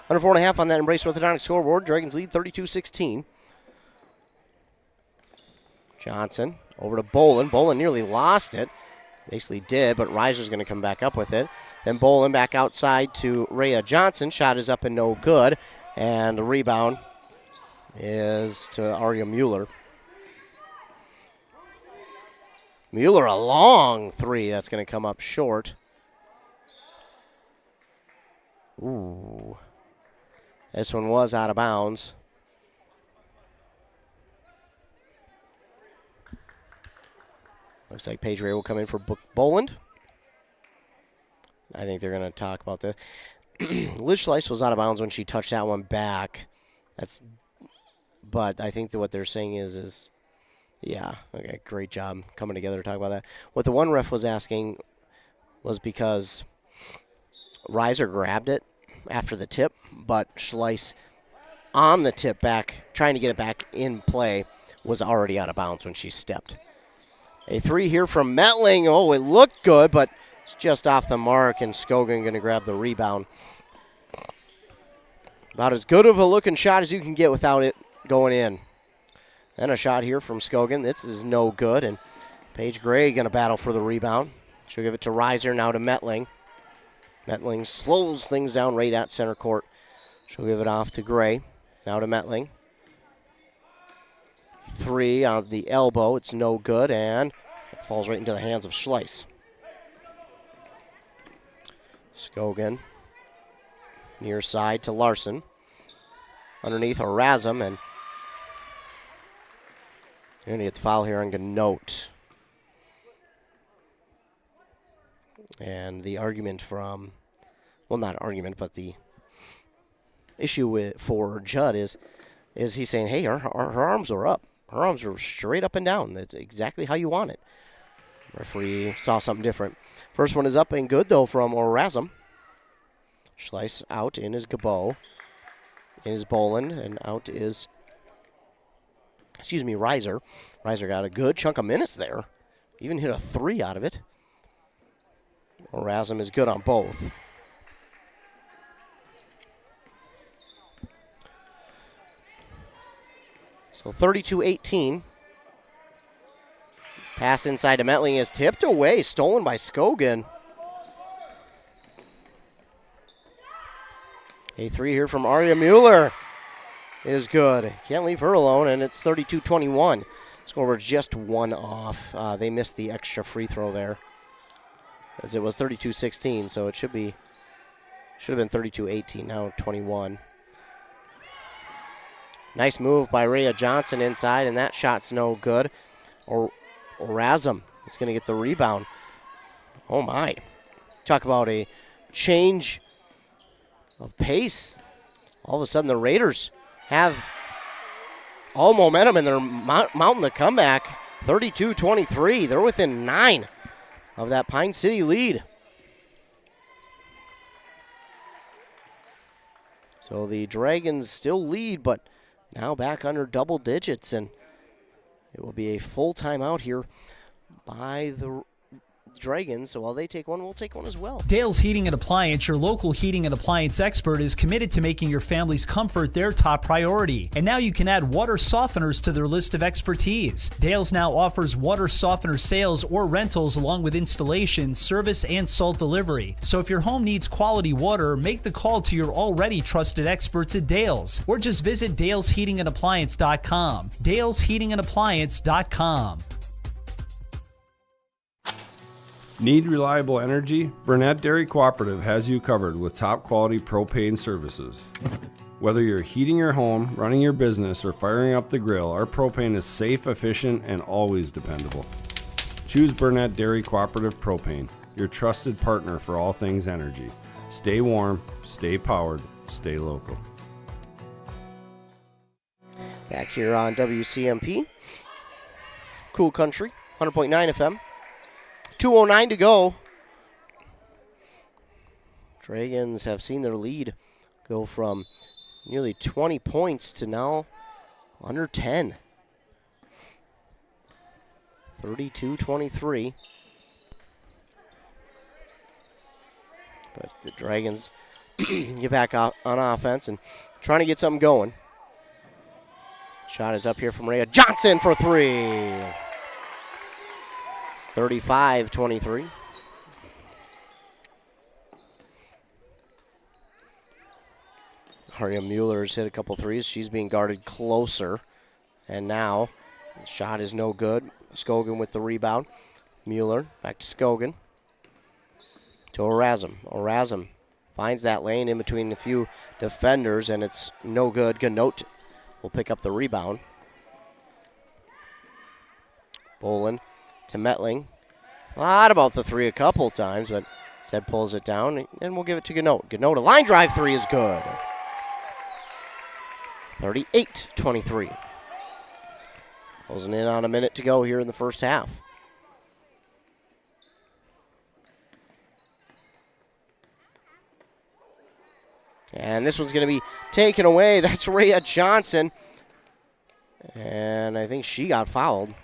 Under 4.5 on that Embrace Orthodontic scoreboard. Dragons lead 32-16. Johnson over to Bolin. Bolin nearly lost it. Basically did, but Reiser's going to come back up with it. Then Bolin back outside to Rhea Johnson. Shot is up and no good. And the rebound is to Aria Mueller. Mueller, a long three. That's going to come up short. Ooh. This one was out of bounds. Looks like Paige Ray will come in for Boland. I think they're going to talk about that. Liz Schleiss was out of bounds when she touched that one back. But I think that what they're saying is yeah, okay, great job coming together to talk about that. What the one ref was asking was because Reiser grabbed it after the tip, but Schleiss on the tip back, trying to get it back in play, was already out of bounds when she stepped. A three here from Metling. Oh, it looked good, but it's just off the mark, and Skogan going to grab the rebound. About as good of a looking shot as you can get without it going in. Then a shot here from Skogan. This is no good, and Paige Gray going to battle for the rebound. She'll give it to Reiser, now to Metling. Metling slows things down right at center court. She'll give it off to Gray. Now to Metling. Three on the elbow. It's no good, and it falls right into the hands of Schleiss. Skogan. Near side to Larson. Underneath Orazum, and you're going to get the foul here on Ganote. And the argument from, well, not argument, but the issue for Judd is he's saying, hey, her arms are up. Her arms are straight up and down. That's exactly how you want it. Referee saw something different. First one is up and good, though, from Orazum. Schleiss out in his Gabo. In his Boland, and out is, Reiser. Reiser got a good chunk of minutes there. Even hit a three out of it. Orazum is good on both. So 32-18. Pass inside to Metling is tipped away, stolen by Skogan. A three here from Aria Mueller is good. Can't leave her alone, and it's 32-21. Scoreboard's just one off. They missed the extra free throw there, as it was 32-16, so it should have been 32-18, now 21. Nice move by Rhea Johnson inside, and that shot's no good. Orazum is going to get the rebound. Oh, my. Talk about a change of pace. All of a sudden, the Raiders have all momentum, and they're mounting the comeback. 32-23. They're within 9 of that Pine City lead. So the Dragons still lead, but now back under double digits, and it will be a full timeout here by the Dragons. So while they take one, we'll take one as well. Dale's Heating and Appliance, your local heating and appliance expert, is committed to making your family's comfort their top priority. And now you can add water softeners to their list of expertise. Dale's now offers water softener sales or rentals along with installation, service, and salt delivery. So if your home needs quality water, make the call to your already trusted experts at Dale's, or just visit dalesheatingandappliance.com. dalesheatingandappliance.com. Need reliable energy? Burnett Dairy Cooperative has you covered with top quality propane services. Whether you're heating your home, running your business, or firing up the grill, our propane is safe, efficient, and always dependable. Choose Burnett Dairy Cooperative Propane, your trusted partner for all things energy. Stay warm, stay powered, Stay local. Back here on WCMP. Cool Country, 100.9 FM. 2:09 to go. Dragons have seen their lead go from nearly 20 points to now under 10. 32-23. But the Dragons get back on offense and trying to get something going. Shot is up here from Rhea Johnson for three. It's 35-23. Aria Mueller's hit a couple threes. She's being guarded closer. And now, the shot is no good. Skogan with the rebound. Mueller back to Skogan. To Orazum. Orazum finds that lane in between a few defenders, and it's no good. Ganot will pick up the rebound. Bolin to Metling. Thought about the three a couple times, but instead pulls it down, and we'll give it to Ganot. Ganot, a line drive three is good. 38-23. Closing in on a minute to go here in the first half. And this one's going to be taken away. That's Rhea Johnson. And I think she got fouled.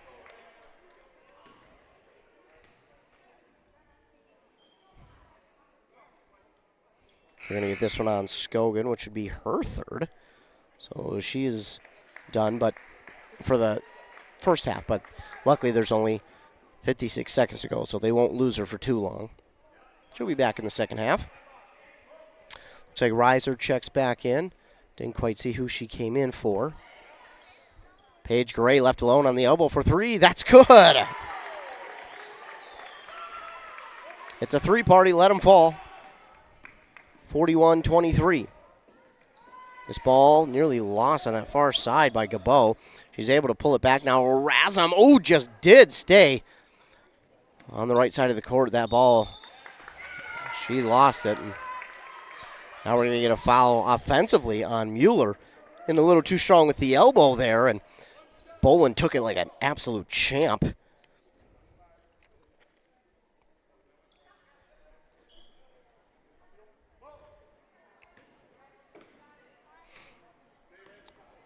We're going to get this one on Skogan, which would be her third. So she is done, but for the first half. But luckily there's only 56 seconds to go, so they won't lose her for too long. She'll be back in the second half. Looks like Reiser checks back in. Didn't quite see who she came in for. Paige Gray left alone on the elbow for three. That's good. It's a three-party. Let them fall. 41-23. This ball nearly lost on that far side by Gabo. She's able to pull it back now. Razum, just did stay on the right side of the court. That ball, she lost it. And now we're going to get a foul offensively on Mueller. And a little too strong with the elbow there. And Bolin took it like an absolute champ.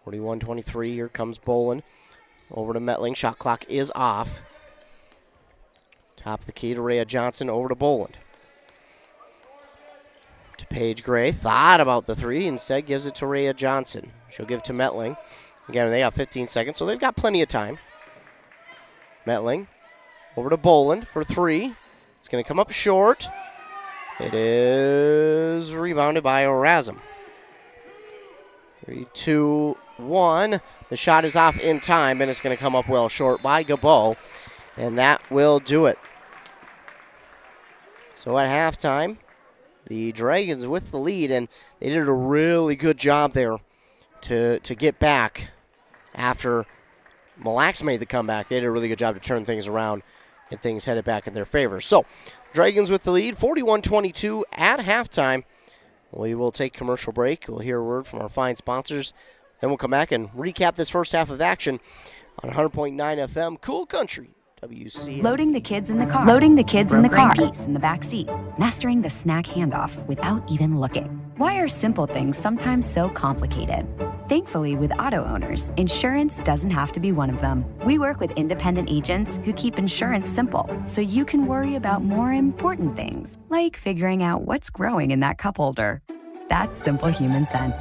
(41-23). Here comes Bolin. Over to Metling. Shot clock is off. Top of the key to Rhea Johnson. Over to Boland. To Paige Gray. Thought about the three. Instead gives it to Rhea Johnson. She'll give it to Metling. Again, they have 15 seconds, so they've got plenty of time. Metling. Over to Boland for three. It's going to come up short. It is rebounded by Orazum. 3, 2, 1. The shot is off in time, and it's going to come up well short by Gabo, and that will do it. So at halftime, the Dragons with the lead, and they did a really good job there to get back after Mille Lacs made the comeback. They did a really good job to turn things around and things headed back in their favor. So Dragons with the lead, 41-22 at halftime. We will take commercial break. We'll hear a word from our fine sponsors. Then we'll come back and recap this first half of action on 100.9 FM, Cool Country, WC. Loading the kids in the car. Loading the kids in the car. Peace in the back seat. Mastering the snack handoff without even looking. Why are simple things sometimes so complicated? Thankfully, with auto owners, insurance doesn't have to be one of them. We work with independent agents who keep insurance simple, so you can worry about more important things, like figuring out what's growing in that cup holder. That's simple human sense.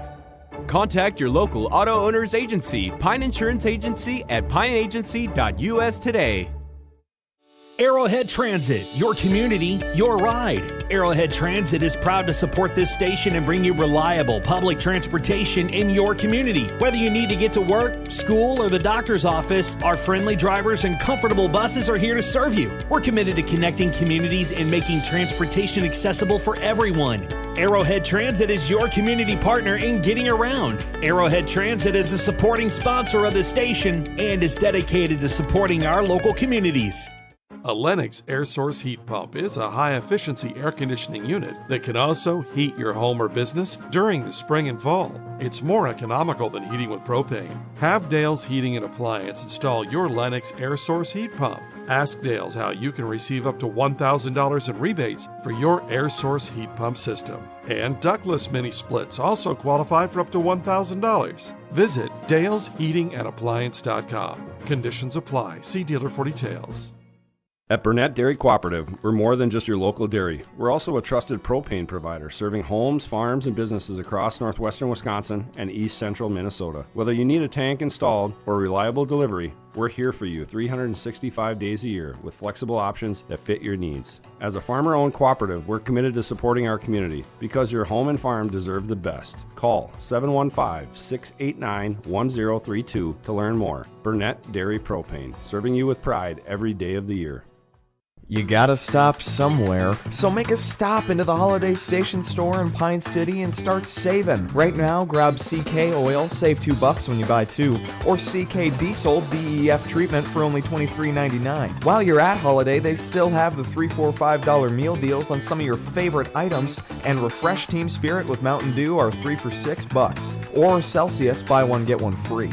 Contact your local auto owner's agency, Pine Insurance Agency, at pineagency.us today. Arrowhead Transit, your community, your ride. Arrowhead Transit is proud to support this station and bring you reliable public transportation in your community. Whether you need to get to work, school, or the doctor's office, our friendly drivers and comfortable buses are here to serve you. We're committed to connecting communities and making transportation accessible for everyone. Arrowhead Transit is your community partner in getting around. Arrowhead Transit is a supporting sponsor of the station and is dedicated to supporting our local communities. A Lennox air source heat pump is a high-efficiency air conditioning unit that can also heat your home or business during the spring and fall. It's more economical than heating with propane. Have Dale's Heating and Appliance install your Lennox air source heat pump. Ask Dale's how you can receive up to $1,000 in rebates for your air source heat pump system. And ductless mini splits also qualify for up to $1,000. Visit dalesheatingandappliance.com. Conditions apply. See dealer for details. At Burnett Dairy Cooperative, we're more than just your local dairy. We're also a trusted propane provider, serving homes, farms, and businesses across northwestern Wisconsin and east central Minnesota. Whether you need a tank installed or reliable delivery, we're here for you 365 days a year with flexible options that fit your needs. As a farmer-owned cooperative, we're committed to supporting our community because your home and farm deserve the best. Call 715-689-1032 to learn more. Burnett Dairy Propane, serving you with pride every day of the year. You gotta stop somewhere, so make a stop into the Holiday Station store in Pine City and start saving. Right now, grab CK Oil, save $2 when you buy 2, or CK Diesel DEF treatment for only $23.99. While you're at Holiday, they still have the $3, $4, $5 meal deals on some of your favorite items, and Refresh Team Spirit with Mountain Dew are 3 for $6, or Celsius, buy one get one free.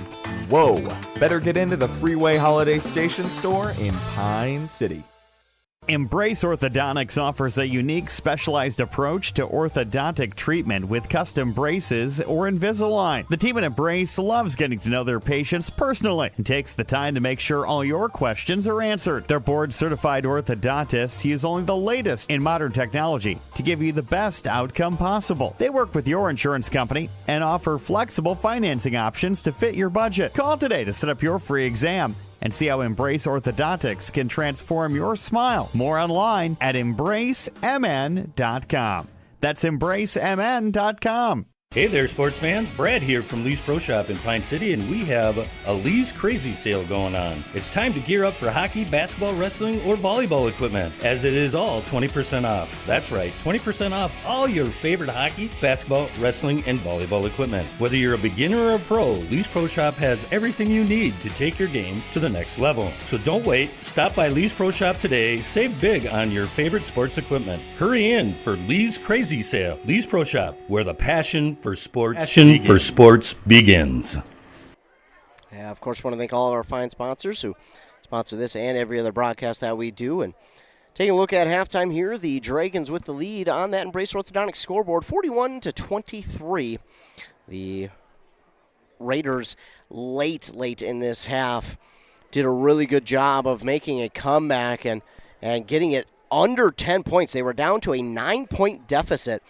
Whoa! Better get into the Freeway Holiday Station store in Pine City. Embrace Orthodontics offers a unique specialized approach to orthodontic treatment with custom braces or Invisalign. The team at Embrace loves getting to know their patients personally and takes the time to make sure all your questions are answered. Their board-certified orthodontists use only the latest in modern technology to give you the best outcome possible. They work with your insurance company and offer flexible financing options to fit your budget. Call today to set up your free exam and see how Embrace Orthodontics can transform your smile. More online at embracemn.com. That's embracemn.com. Hey there, sports fans. Brad here from Lee's Pro Shop in Pine City, and we have a Lee's Crazy Sale going on. It's time to gear up for hockey, basketball, wrestling, or volleyball equipment, as it is all 20% off. That's right, 20% off all your favorite hockey, basketball, wrestling, and volleyball equipment. Whether you're a beginner or a pro, Lee's Pro Shop has everything you need to take your game to the next level. So don't wait. Stop by Lee's Pro Shop today. Save big on your favorite sports equipment. Hurry in for Lee's Crazy Sale. Lee's Pro Shop, where the passion for sports begins. Yeah, of course, want to thank all of our fine sponsors who sponsor this and every other broadcast that we do. And taking a look at halftime here, the Dragons with the lead on that Embrace Orthodontics scoreboard, 41-23. The Raiders late in this half did a really good job of making a comeback and getting it under 10 points. They were down to a 9-point deficit.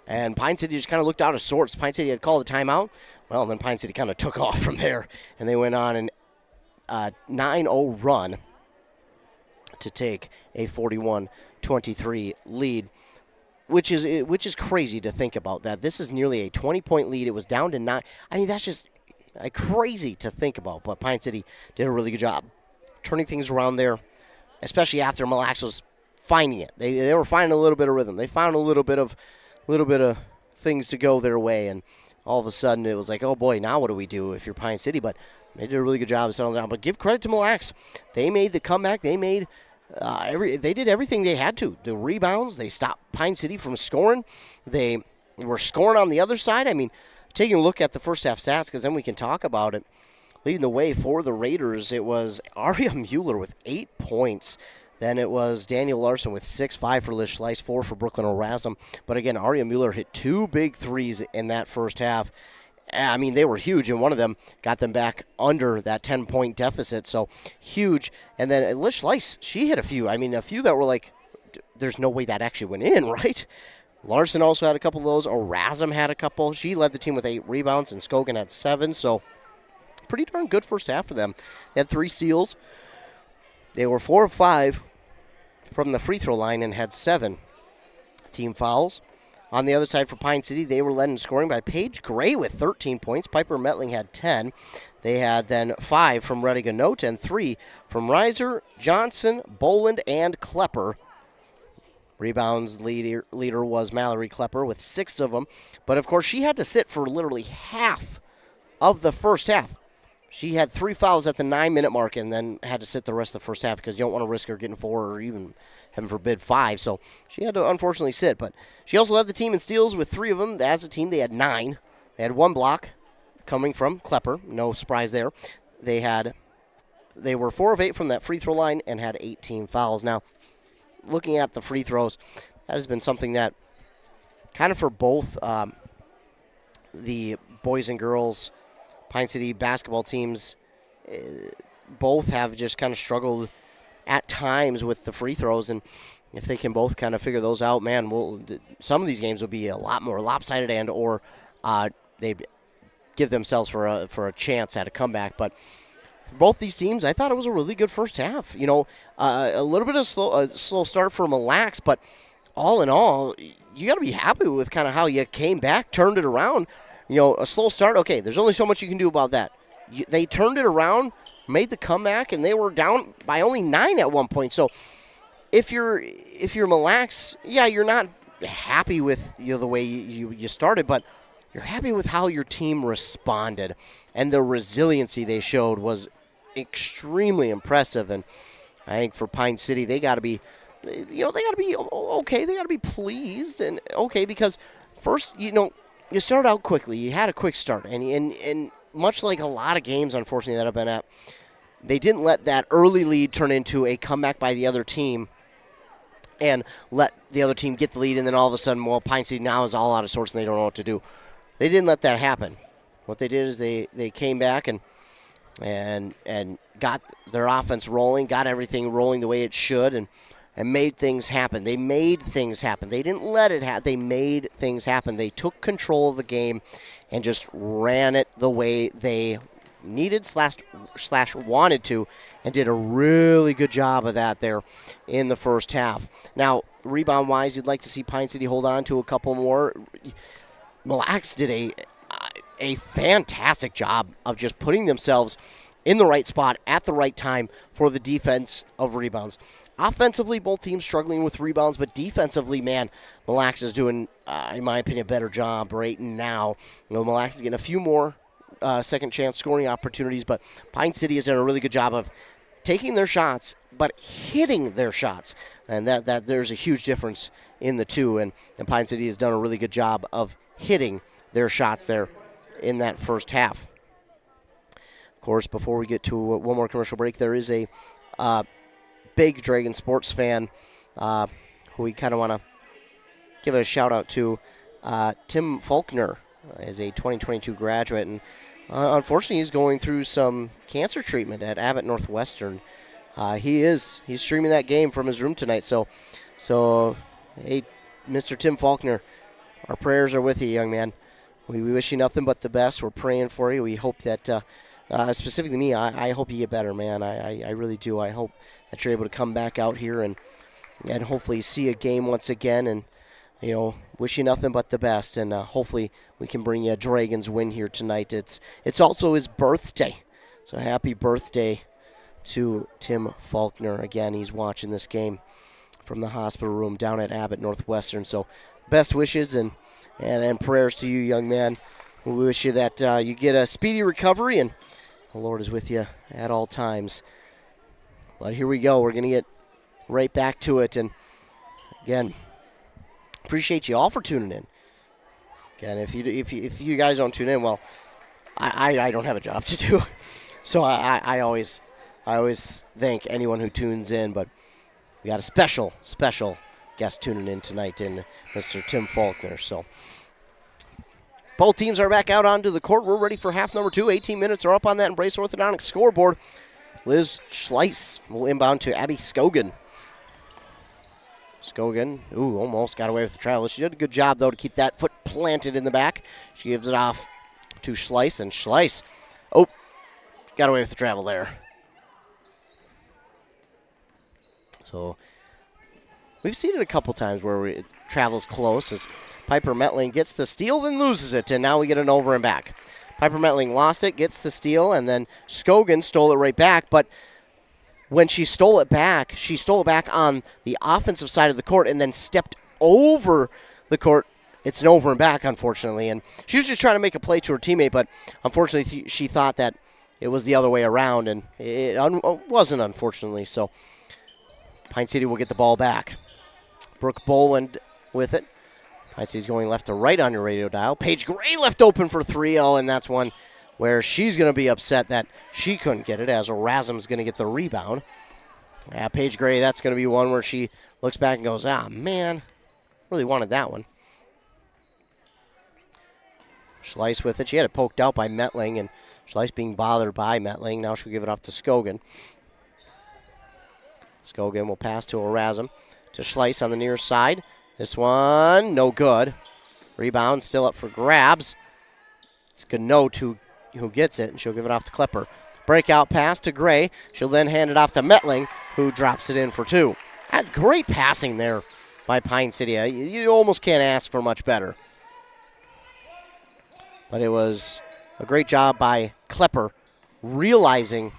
And Pine City just kind of looked out of sorts. Pine City had called a timeout. Well, then Pine City kind of took off from there. And they went on an 9-0 run to take a 41-23 lead, which is crazy to think about that. This is nearly a 20-point lead. It was down to 9. I mean, that's just crazy to think about. But Pine City did a really good job turning things around there, especially after Mille was finding it. They were finding a little bit of rhythm. They found a little bit of things to go their way, and all of a sudden it was like, oh boy, now what do we do if you're Pine City? But they did a really good job of settling down. But give credit to Mille. They made the comeback. They made they did everything they had to. The rebounds, they stopped Pine City from scoring. They were scoring on the other side. I mean, taking a look at the first half stats, because then we can talk about it. Leading the way for the Raiders, it was Aria Mueller with 8 points. Then it was Daniel Larson with 6, 5 for Lish Slice, 4 for Brooklyn Erasm. But again, Aria Mueller hit 2 big threes in that first half. I mean, they were huge, and one of them got them back under that 10-point deficit. So huge. And then Lish Slice, she hit a few. I mean, a few that were like, there's no way that actually went in, right? Larson also had a couple of those. Erasm had a couple. She led the team with 8 rebounds, and Skogan had 7. So pretty darn good first half for them. They had 3 steals. They were 4 of 5 from the free throw line and had 7 team fouls. On the other side for Pine City, they were led in scoring by Paige Gray with 13 points. Piper Metling had 10. They had then 5 from Rediga Note and 3 from Reiser, Johnson, Boland, and Klepper. Rebounds leader was Mallory Klepper with 6 of them. But, of course, she had to sit for literally half of the first half. She had 3 fouls at the 9-minute mark and then had to sit the rest of the first half because you don't want to risk her getting 4 or even, heaven forbid, 5. So she had to unfortunately sit. But she also led the team in steals with 3 of them. As a team, they had 9. They had 1 block coming from Klepper. No surprise there. They were 4 of 8 from that free throw line and had 18 fouls. Now, looking at the free throws, that has been something that kind of for both the boys and girls Pine City basketball teams, both have just kind of struggled at times with the free throws, and if they can both kind of figure those out, man, some of these games will be a lot more lopsided and or they give themselves for a chance at a comeback. But for both these teams, I thought it was a really good first half. You know, a little bit of slow start for Mille, but all in all, you got to be happy with kind of how you came back, turned it around. You know, a slow start, okay, there's only so much you can do about that. They turned it around, made the comeback, and they were down by only 9 at one point. So if you're Mille, yeah, you're not happy with the way you started, but you're happy with how your team responded. And the resiliency they showed was extremely impressive. And I think for Pine City, they got to be, they got to be okay. They got to be pleased and okay because first, you start out quickly. You had a quick start, and much like a lot of games, unfortunately, that I've been at, they didn't let that early lead turn into a comeback by the other team and let the other team get the lead, and then all of a sudden, well, Pine City now is all out of sorts and they don't know what to do. They didn't let that happen. What they did is they came back and got their offense rolling, got everything rolling the way it should, and made things happen. They made things happen. They didn't let it happen. They made things happen. They took control of the game and just ran it the way they needed slash wanted to, and did a really good job of that there in the first half. Now, rebound-wise, you'd like to see Pine City hold on to a couple more. Mille did a fantastic job of just putting themselves in the right spot at the right time for the defense of rebounds. Offensively, both teams struggling with rebounds, but defensively, man, Mille is doing, in my opinion, a better job right now. Mille is getting a few more second chance scoring opportunities, but Pine City has done a really good job of taking their shots, but hitting their shots, and that there's a huge difference in the two, and Pine City has done a really good job of hitting their shots there in that first half. Of course, before we get to one more commercial break, there is a big Dragon sports fan who we kind of want to give a shout out to. Tim Faulkner is a 2022 graduate, and unfortunately he's going through some cancer treatment at Abbott Northwestern. He's streaming that game from his room tonight. So hey, Mr. Tim Faulkner, our prayers are with you, young man. We wish you nothing but the best. We're praying for you. We hope that, specifically me, I hope you get better, man. I really do. I hope that you're able to come back out here and hopefully see a game once again. And, wish you nothing but the best. And hopefully we can bring you a Dragons win here tonight. It's also his birthday. So happy birthday to Tim Faulkner. Again, he's watching this game from the hospital room down at Abbott Northwestern. So best wishes and prayers to you, young man. We wish you that you get a speedy recovery, and the Lord is with you at all times. But here we go. We're going to get right back to it. And, again, appreciate you all for tuning in. Again, if you guys don't tune in, well, I don't have a job to do. So I always thank anyone who tunes in. But we got a special guest tuning in tonight in Mr. Tim Faulkner. So both teams are back out onto the court. We're ready for half number 2. 18 minutes are up on that Embrace Orthodontics scoreboard. Liz Schleiss will inbound to Abby Scogan. Scogan, almost got away with the travel. She did a good job, though, to keep that foot planted in the back. She gives it off to Schleiss, and Schleiss, got away with the travel there. So we've seen it a couple times where it travels close as Piper Metling gets the steal, then loses it, and now we get an over and back. Piper Metling lost it, gets the steal, and then Scogan stole it right back. But when she stole it back on the offensive side of the court and then stepped over the court. It's an over and back, unfortunately. And she was just trying to make a play to her teammate, but unfortunately she thought that it was the other way around, and it wasn't, unfortunately. So Pine City will get the ball back. Brooke Boland with it. Pine City's going left to right on your radio dial. Paige Gray left open for 3-0, and that's one where she's going to be upset that she couldn't get it, as Erasm's going to get the rebound. Paige Gray, that's going to be one where she looks back and goes, man, really wanted that one. Schleiss with it. She had it poked out by Metling, and Schleiss being bothered by Metling. Now she'll give it off to Skogan. Skogan will pass to Erasm. To Schleiss on the near side. This one, no good. Rebound still up for grabs. It's Ganot who gets it, and she'll give it off to Klepper. Breakout pass to Gray. She'll then hand it off to Metling, who drops it in for 2. Had great passing there by Pine City. You almost can't ask for much better. But it was a great job by Klepper realizing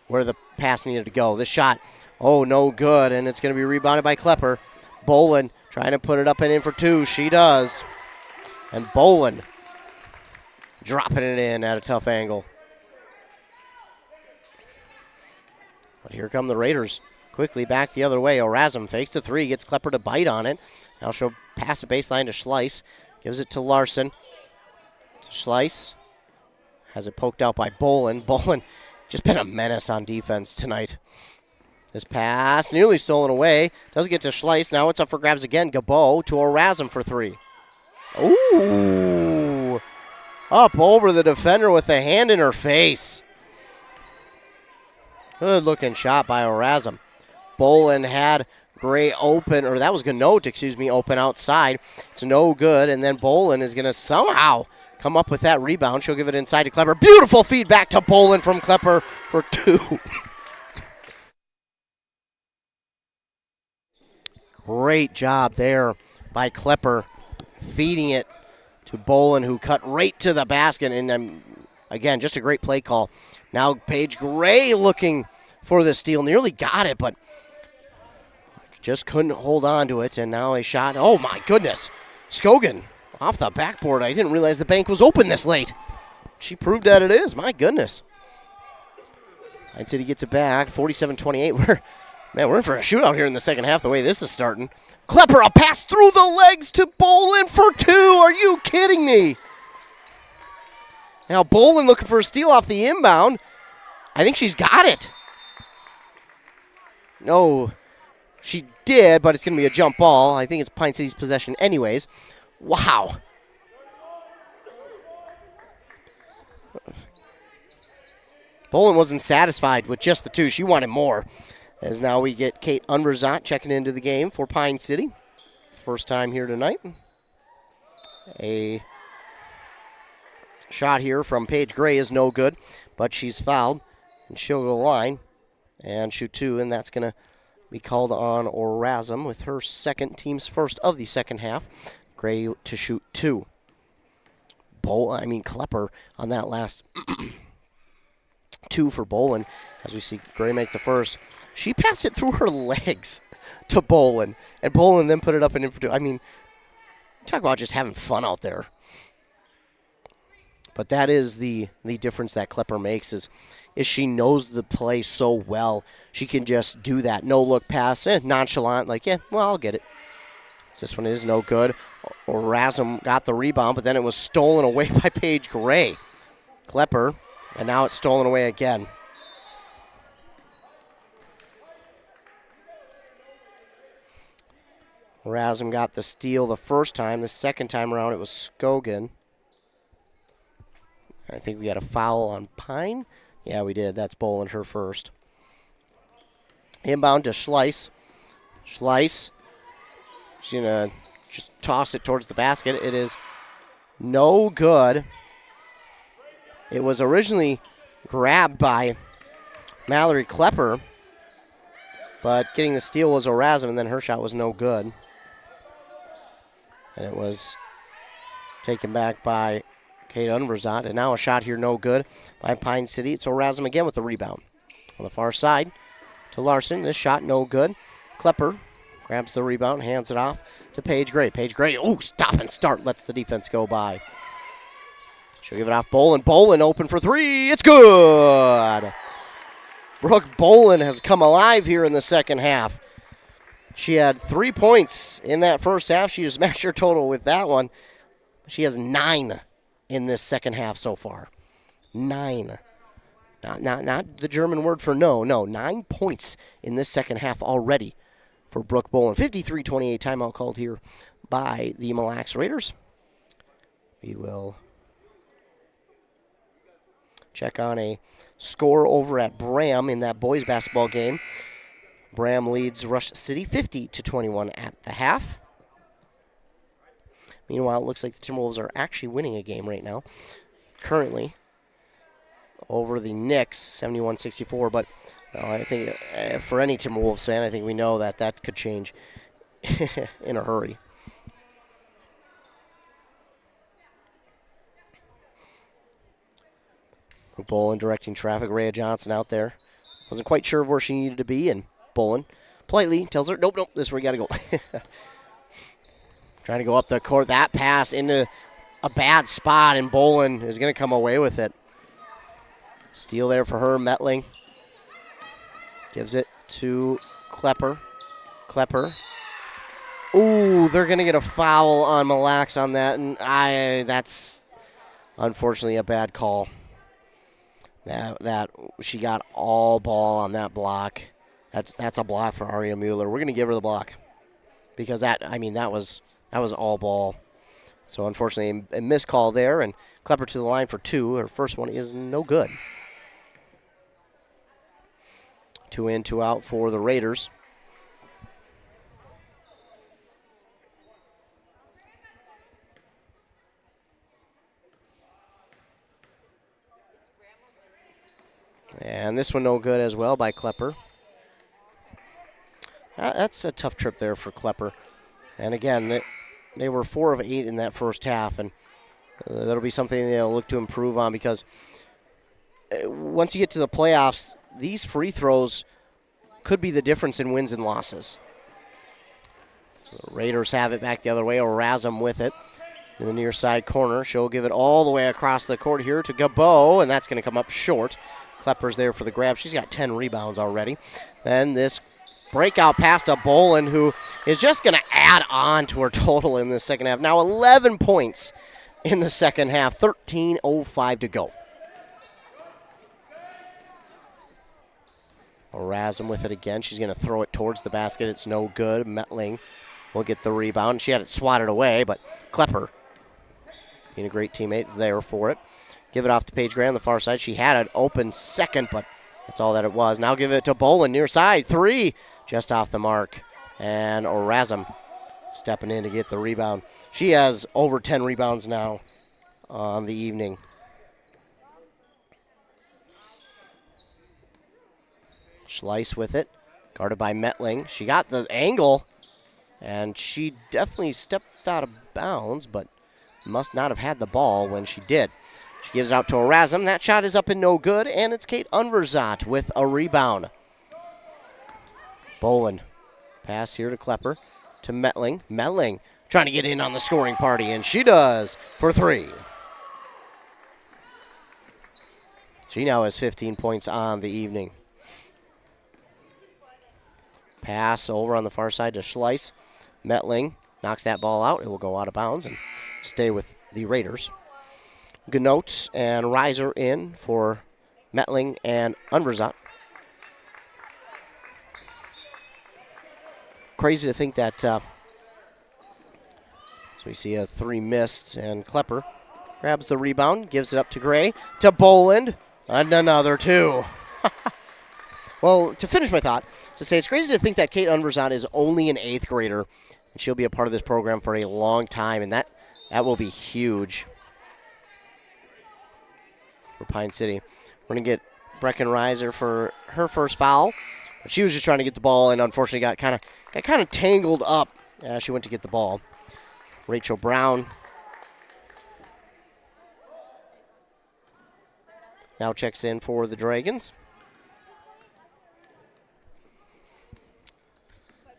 where the pass needed to go. This shot, no good, and it's going to be rebounded by Klepper. Boland trying to put it up and in for 2. She does. And Boland dropping it in at a tough angle. But here come the Raiders. Quickly back the other way. Erasm fakes the 3, gets Klepper to bite on it. Now she'll pass the baseline to Schleiss. Gives it to Larson. To Schleiss. Has it poked out by Boland. Boland just been a menace on defense tonight. This pass nearly stolen away. Doesn't get to Schleiss. Now it's up for grabs again. Gabot to Erasm for 3. Ooh. Up over the defender with the hand in her face. Good looking shot by Erasm. Boland had Gray open, or that was Ganot, open outside. It's no good, and then Boland is going to somehow come up with that rebound. She'll give it inside to Klepper. Beautiful feedback to Boland from Klepper for 2. Great job there by Klepper, feeding it to Boland, who cut right to the basket. And again, just a great play call. Now Paige Gray looking for the steal. Nearly got it, but just couldn't hold on to it. And now a shot. Oh, my goodness. Skogan off the backboard. I didn't realize the bank was open this late. She proved that it is. My goodness. Pine City gets it back. 47-28. We're in for a shootout here in the second half, the way this is starting. Klepper, a pass through the legs to Boland for 2. Are you kidding me? Now Boland looking for a steal off the inbound. I think she's got it. No, she did, but it's going to be a jump ball. I think it's Pine City's possession anyways. Wow. Boland wasn't satisfied with just the 2. She wanted more. As now we get Kate Unverzant checking into the game for Pine City. First time here tonight. A shot here from Paige Gray is no good, but she's fouled. And she'll go to the line and shoot 2, and that's going to be called on Erasm with her second, team's first of the second half. Gray to shoot 2. Klepper on that last 2 for Boland. As we see Gray make the first. She passed it through her legs to Boland, and Boland then put it up and in for 2. Talk about just having fun out there. But that is the difference that Klepper makes is she knows the play so well. She can just do that no-look pass, nonchalant, I'll get it. This one is no good. Erasm got the rebound, but then it was stolen away by Paige Gray. Klepper, and now it's stolen away again. Erasm got the steal the first time. The second time around, it was Skogan. I think we had a foul on Pine. Yeah, we did. That's Boland, her first. Inbound to Schleiss. Schleiss. She's going to just toss it towards the basket. It is no good. It was originally grabbed by Mallory Klepper, but getting the steal was Erasm, and then her shot was no good. And it was taken back by Kate Unverzant. And now a shot here no good by Pine City. It's Erasm again with the rebound. On the far side to Larson. This shot no good. Klepper grabs the rebound, hands it off to Paige Gray. Paige Gray, stop and start, lets the defense go by. She'll give it off Bolin. Bolin open for three. It's good. Brooke Bolin has come alive here in the second half. She had 3 points in that first half. She just matched her total with that one. She has 9 in this second half so far. 9. Not the German word for no. 9 points in this second half already for Brooke Bolin. 53-28 timeout called here by the Mille Lacs Raiders. We will check on a score over at Bram in that boys basketball game. Bram leads Rush City 50-21 at the half. Meanwhile, it looks like the Timberwolves are actually winning a game right now. Currently over the Knicks, 71-64. But I think for any Timberwolves fan, I think we know that could change in a hurry. Bolin directing traffic. Rhea Johnson out there. Wasn't quite sure of where she needed to be, and Bolin politely tells her, nope, this is where you got to go. Trying to go up the court. That pass into a bad spot, and Bolin is going to come away with it. Steal there for her. Metling gives it to Klepper. Ooh, they're going to get a foul on Mille Lacs on that, and that's unfortunately a bad call. That she got all ball on that block. That's a block for Aria Mueller. We're going to give her the block because that was all ball. So unfortunately a missed call there, and Klepper to the line for 2. Her first one is no good. 2 in, 2 out for the Raiders. And this one no good as well by Klepper. That's a tough trip there for Klepper. And again, they were 4 of 8 in that first half, and that'll be something they'll look to improve on because once you get to the playoffs, these free throws could be the difference in wins and losses. So the Raiders have it back the other way. Erasm with it in the near side corner. She'll give it all the way across the court here to Gabo, and that's going to come up short. Klepper's there for the grab. She's got 10 rebounds already. Then this breakout pass to Bolin, who is just going to add on to her total in the second half. Now 11 points in the second half, 13:05 to go. Erasm with it again. She's going to throw it towards the basket. It's no good. Metling will get the rebound. She had it swatted away, but Klepper, being a great teammate, is there for it. Give it off to Paige Gray on the far side. She had an open second, but that's all that it was. Now give it to Bolin near side. 3 just off the mark. And Erasm stepping in to get the rebound. She has over 10 rebounds now on the evening. Schleiss with it. Guarded by Metling. She got the angle, and she definitely stepped out of bounds, but must not have had the ball when she did. She gives it out to Erasm. That shot is up and no good, and it's Kate Unverzat with a rebound. Bolin. Pass here to Klepper. To Metling. Metling trying to get in on the scoring party, and she does for 3. She now has 15 points on the evening. Pass over on the far side to Schleiss. Metling knocks that ball out. It will go out of bounds and stay with the Raiders. Gnot and Reiser in for Metling and Unverzat. Crazy to think that so we see a 3 missed, and Klepper grabs the rebound, gives it up to Gray, to Boland, and another 2. Well, to finish my thought, to say it's crazy to think that Kate Unverzat is only an 8th grader, and she'll be a part of this program for a long time, and that will be huge for Pine City. We're going to get Brecken Reiser for her first foul. She was just trying to get the ball and unfortunately got kind of tangled up as she went to get the ball. Rachel Brown now checks in for the Dragons.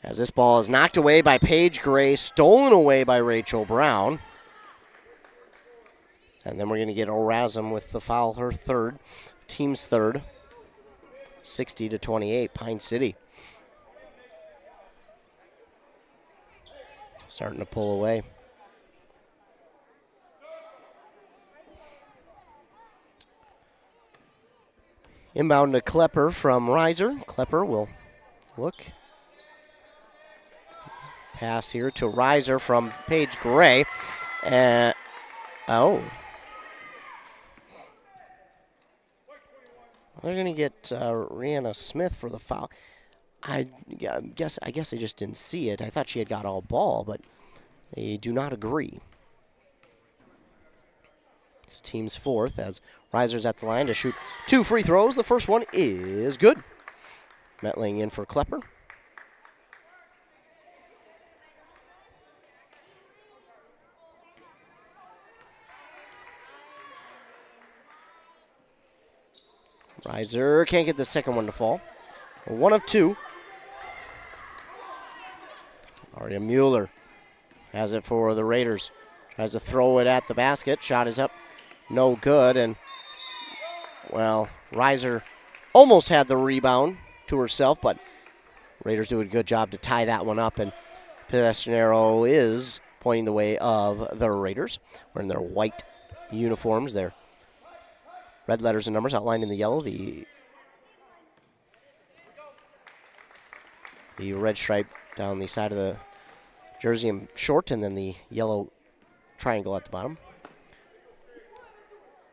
As this ball is knocked away by Paige Gray, stolen away by Rachel Brown. And then we're going to get Erasm with the foul, her third, team's third, 60-28, Pine City. Starting to pull away. Inbound to Klepper from Reiser. Klepper will look. Pass here to Reiser from Paige Gray. And, oh. They're going to get Rihanna Smith for the foul. I guess I just didn't see it. I thought she had got all ball, but they do not agree. It's the team's fourth as Reiser's at the line to shoot 2 free throws. The first one is good. Metling in for Klepper. Reiser can't get the second one to fall. 1 of 2. Aria Mueller has it for the Raiders. Tries to throw it at the basket. Shot is up. No good. And, well, Reiser almost had the rebound to herself, but Raiders do a good job to tie that one up. And Pedestrinero is pointing the way of the Raiders. Wearing their white uniforms, their red letters and numbers outlined in the yellow. The red stripe down the side of the jersey and short, and then the yellow triangle at the bottom.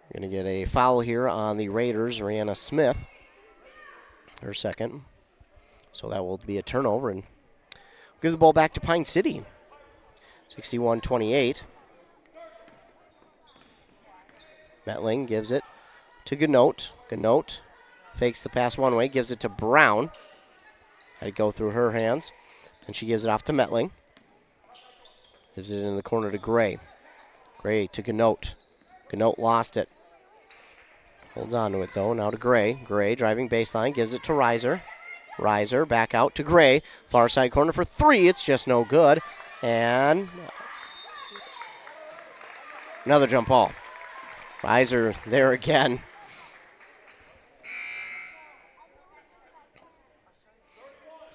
We're going to get a foul here on the Raiders. Rihanna Smith, her second. So that will be a turnover, and give the ball back to Pine City. 61-28. Metling gives it to Ganote. Ganote fakes the pass one way, gives it to Brown. Had to go through her hands. And she gives it off to Metling. Gives it in the corner to Gray. Gray to Ganote. Ganote lost it. Holds on to it, though. Now to Gray. Gray driving baseline. Gives it to Reiser. Reiser back out to Gray. Far side corner for 3. It's just no good. And another jump ball. Reiser there again.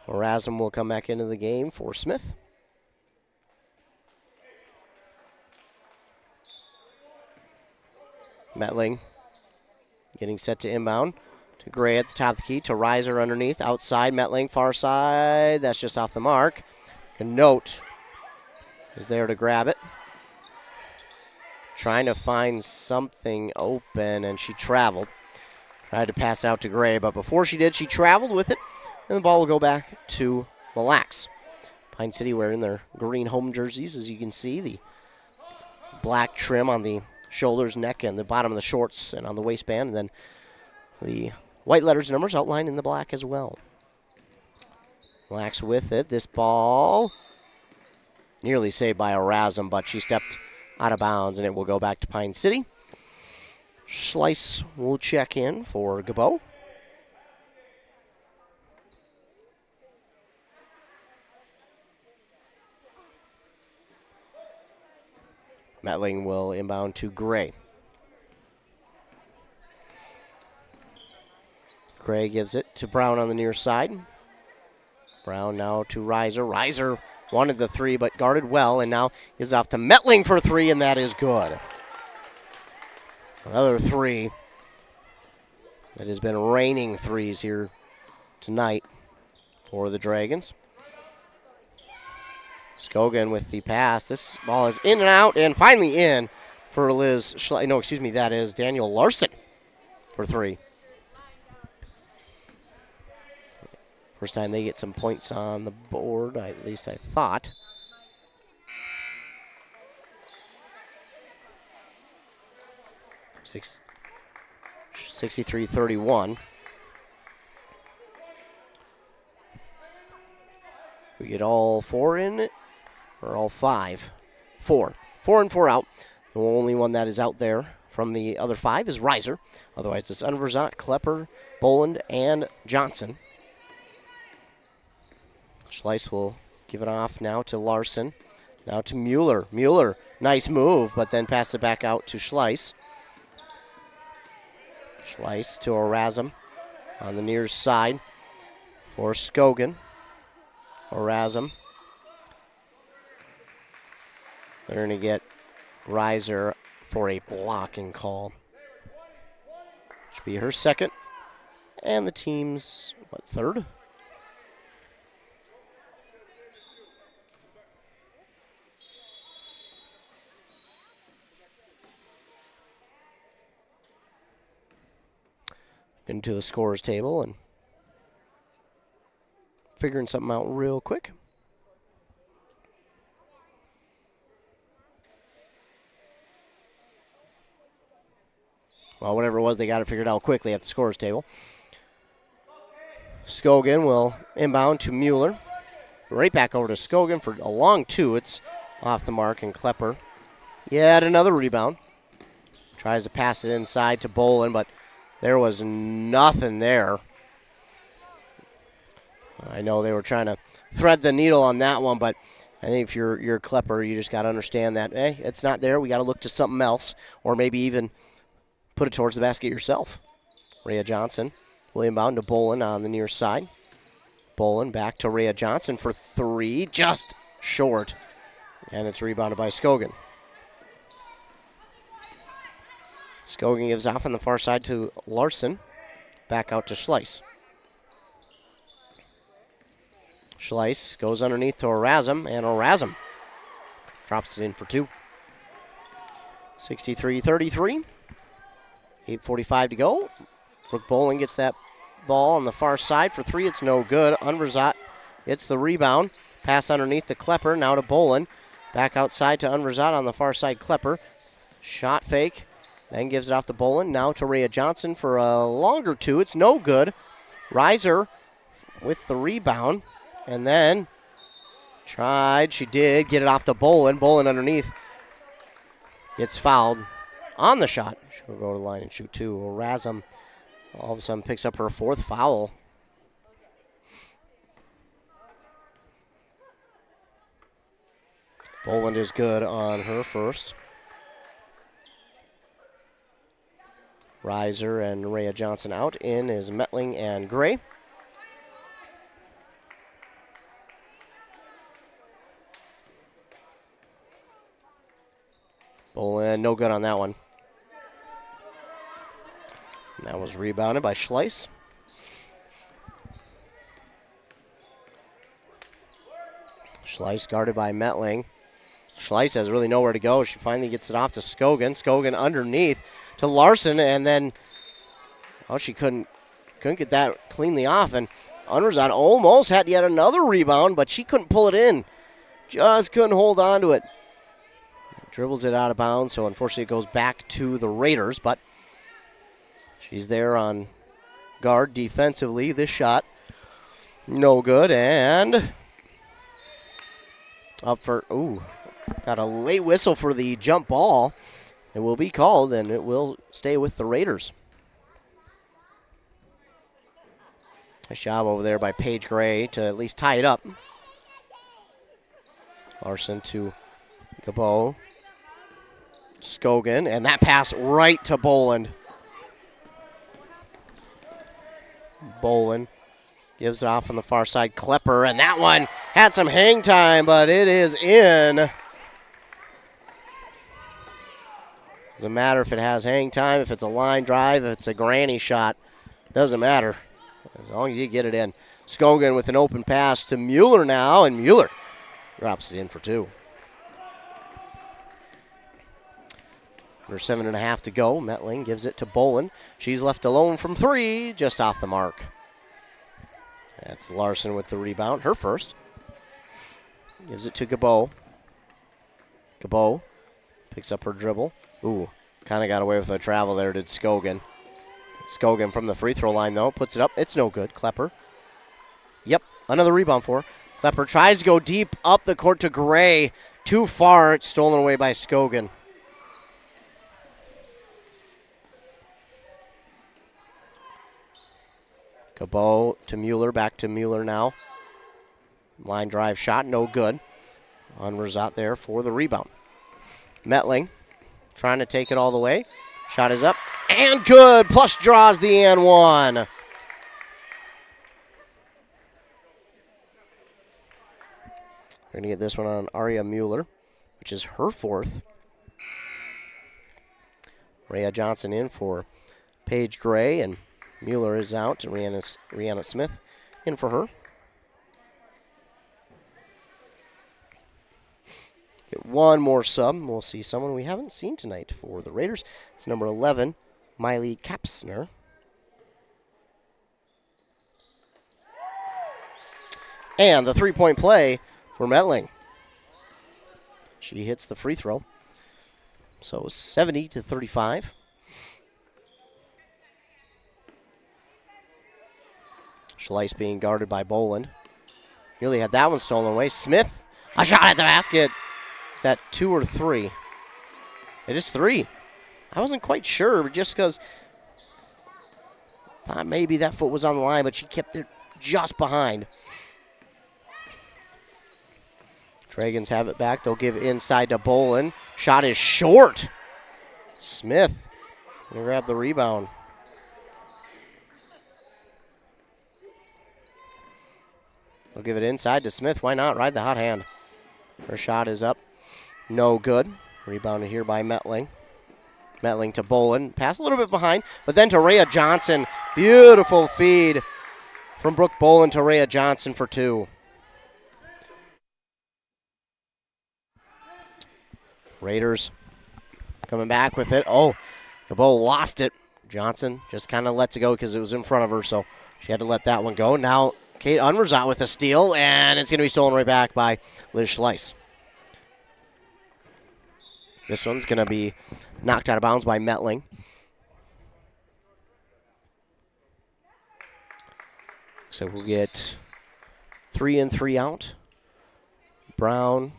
Erasm will come back into the game for Smith. Metling getting set to inbound. To Gray at the top of the key. To Reiser underneath. Outside. Metling far side. That's just off the mark. Ganote is there to grab it. Trying to find something open, and she traveled. Tried to pass out to Gray, but before she did, she traveled with it. And the ball will go back to Mille Lacs. Pine City wearing their green home jerseys, as you can see. The black trim on the shoulders, neck, and the bottom of the shorts and on the waistband. And then the white letters and numbers outlined in the black as well. Mille Lacs with it. This ball nearly saved by Erasm, but she stepped out of bounds, and it will go back to Pine City. Schleiss will check in for Gabo. Metling will inbound to Gray. Gray gives it to Brown on the near side. Brown now to Reiser. Reiser wanted the 3 but guarded well, and now is off to Metling for 3, and that is good. Another 3. It has been raining 3s here tonight for the Dragons. Skogan with the pass. This ball is in and out, and finally in for Liz that is Daniel Larson for 3. First time they get some points on the board, at least I thought. Six, 63-31. We get all 4 in it, or all 5? 4. 4 and 4 out. The only one that is out there from the other 5 is Reiser. Otherwise, it's Unverzant, Klepper, Boland, and Johnson. Schleiss will give it off now to Larson. Now to Mueller. Mueller, nice move, but then pass it back out to Schleiss. Schleiss to Erasm on the near side for Skogan. Erasm. They're going to get Reiser for a blocking call. Should be her second. And the team's, third? Into the scorers table and figuring something out real quick. Well, whatever it was, they got it figured out quickly at the scorers table. Skogan will inbound to Mueller. Right back over to Skogan for a long two. It's off the mark, and Klepper yet another rebound. Tries to pass it inside to Bolin, but there was nothing there. I know they were trying to thread the needle on that one, but I think if you're Klepper, you just got to understand that, hey, it's not there. We got to look to something else, or maybe even put it towards the basket yourself. Rhea Johnson will inbound to Bolin on the near side. Bolin back to Rhea Johnson for three, just short, and it's rebounded by Skogan. Skogan gives off on the far side to Larson. Back out to Schleiss. Schleiss goes underneath to Erasm, and Erasm drops it in for two. 63-33. 8:45 to go. Brooke Bolin gets that ball on the far side for three. It's no good. Unverzat gets the rebound. Pass underneath to Klepper. Now to Bolin. Back outside to Unverzat on the far side. Klepper. Shot fake. Then gives it off to Bolin. Now to Rhea Johnson for a longer two. It's no good. Reiser with the rebound. And then tried. She did get it off to Bolin. Bolin underneath. Gets fouled on the shot. She'll go to the line and shoot two. Erasm all of a sudden picks up her fourth foul. Bolin is good on her first. Reiser and Rhea Johnson out. In is Metling and Gray. Bolin, no good on that one. And that was rebounded by Schleiss. Schleiss guarded by Metling. Schleiss has really nowhere to go. She finally gets it off to Skogan. Skogan underneath to Larson, and then she couldn't get that cleanly off. And Unverzat almost had yet another rebound, but she couldn't pull it in. Just couldn't hold on to it. Dribbles it out of bounds, so unfortunately it goes back to the Raiders, but she's there on guard defensively. This shot, no good, and up for, got a late whistle for the jump ball. It will be called, and it will stay with the Raiders. Nice job over there by Paige Gray to at least tie it up. Larson to Gabo. Skogan, and that pass right to Boland. Boland gives it off on the far side. Klepper, and that one had some hang time, but it is in. Doesn't matter if it has hang time, if it's a line drive, if it's a granny shot. Doesn't matter as long as you get it in. Skogan with an open pass to Mueller now, and Mueller drops it in for two. Under 7.5 to go. Metling gives it to Bolin. She's left alone from three, just off the mark. That's Larson with the rebound, her first. Gives it to Gabo. Gabo picks up her dribble. Kind of got away with a travel there, did Skogan. Skogan from the free throw line, though, puts it up. It's no good. Klepper. Yep, another rebound for her. Klepper tries to go deep up the court to Gray. Too far. It's stolen away by Skogan. Gabo to Mueller, back to Mueller now. Line drive shot, no good. Unverzat there for the rebound. Metling trying to take it all the way. Shot is up and good. Plus draws the and one. We're going to get this one on Aria Mueller, which is her fourth. Rhea Johnson in for Paige Gray, and Mueller is out. Rihanna Smith in for her. Get one more sub. We'll see someone we haven't seen tonight for the Raiders. It's number 11, Miley Kapsner. And the three-point play for Metling. She hits the free throw. So 70-35. Schleiss being guarded by Boland. Nearly had that one stolen away. Smith, a shot at the basket. Is that 2 or 3? It is 3. I wasn't quite sure just because I thought maybe that foot was on the line, but she kept it just behind. Dragons have it back. They'll give inside to Boland. Shot is short. Smith gonna grab the rebound. They'll give it inside to Smith. Why not? Ride the hot hand. Her shot is up. No good. Rebounded here by Metling. Metling to Boland. Pass a little bit behind, but then to Rhea Johnson. Beautiful feed from Brooke Boland to Rhea Johnson for 2. Raiders coming back with it. Oh, Cabot lost it. Johnson just kind of lets it go because it was in front of her, so she had to let that one go. Now Kate Unverzat with a steal, and it's going to be stolen right back by Liz Schleiss. This one's going to be knocked out of bounds by Metling. So we'll get 3 in, 3 out. Brown,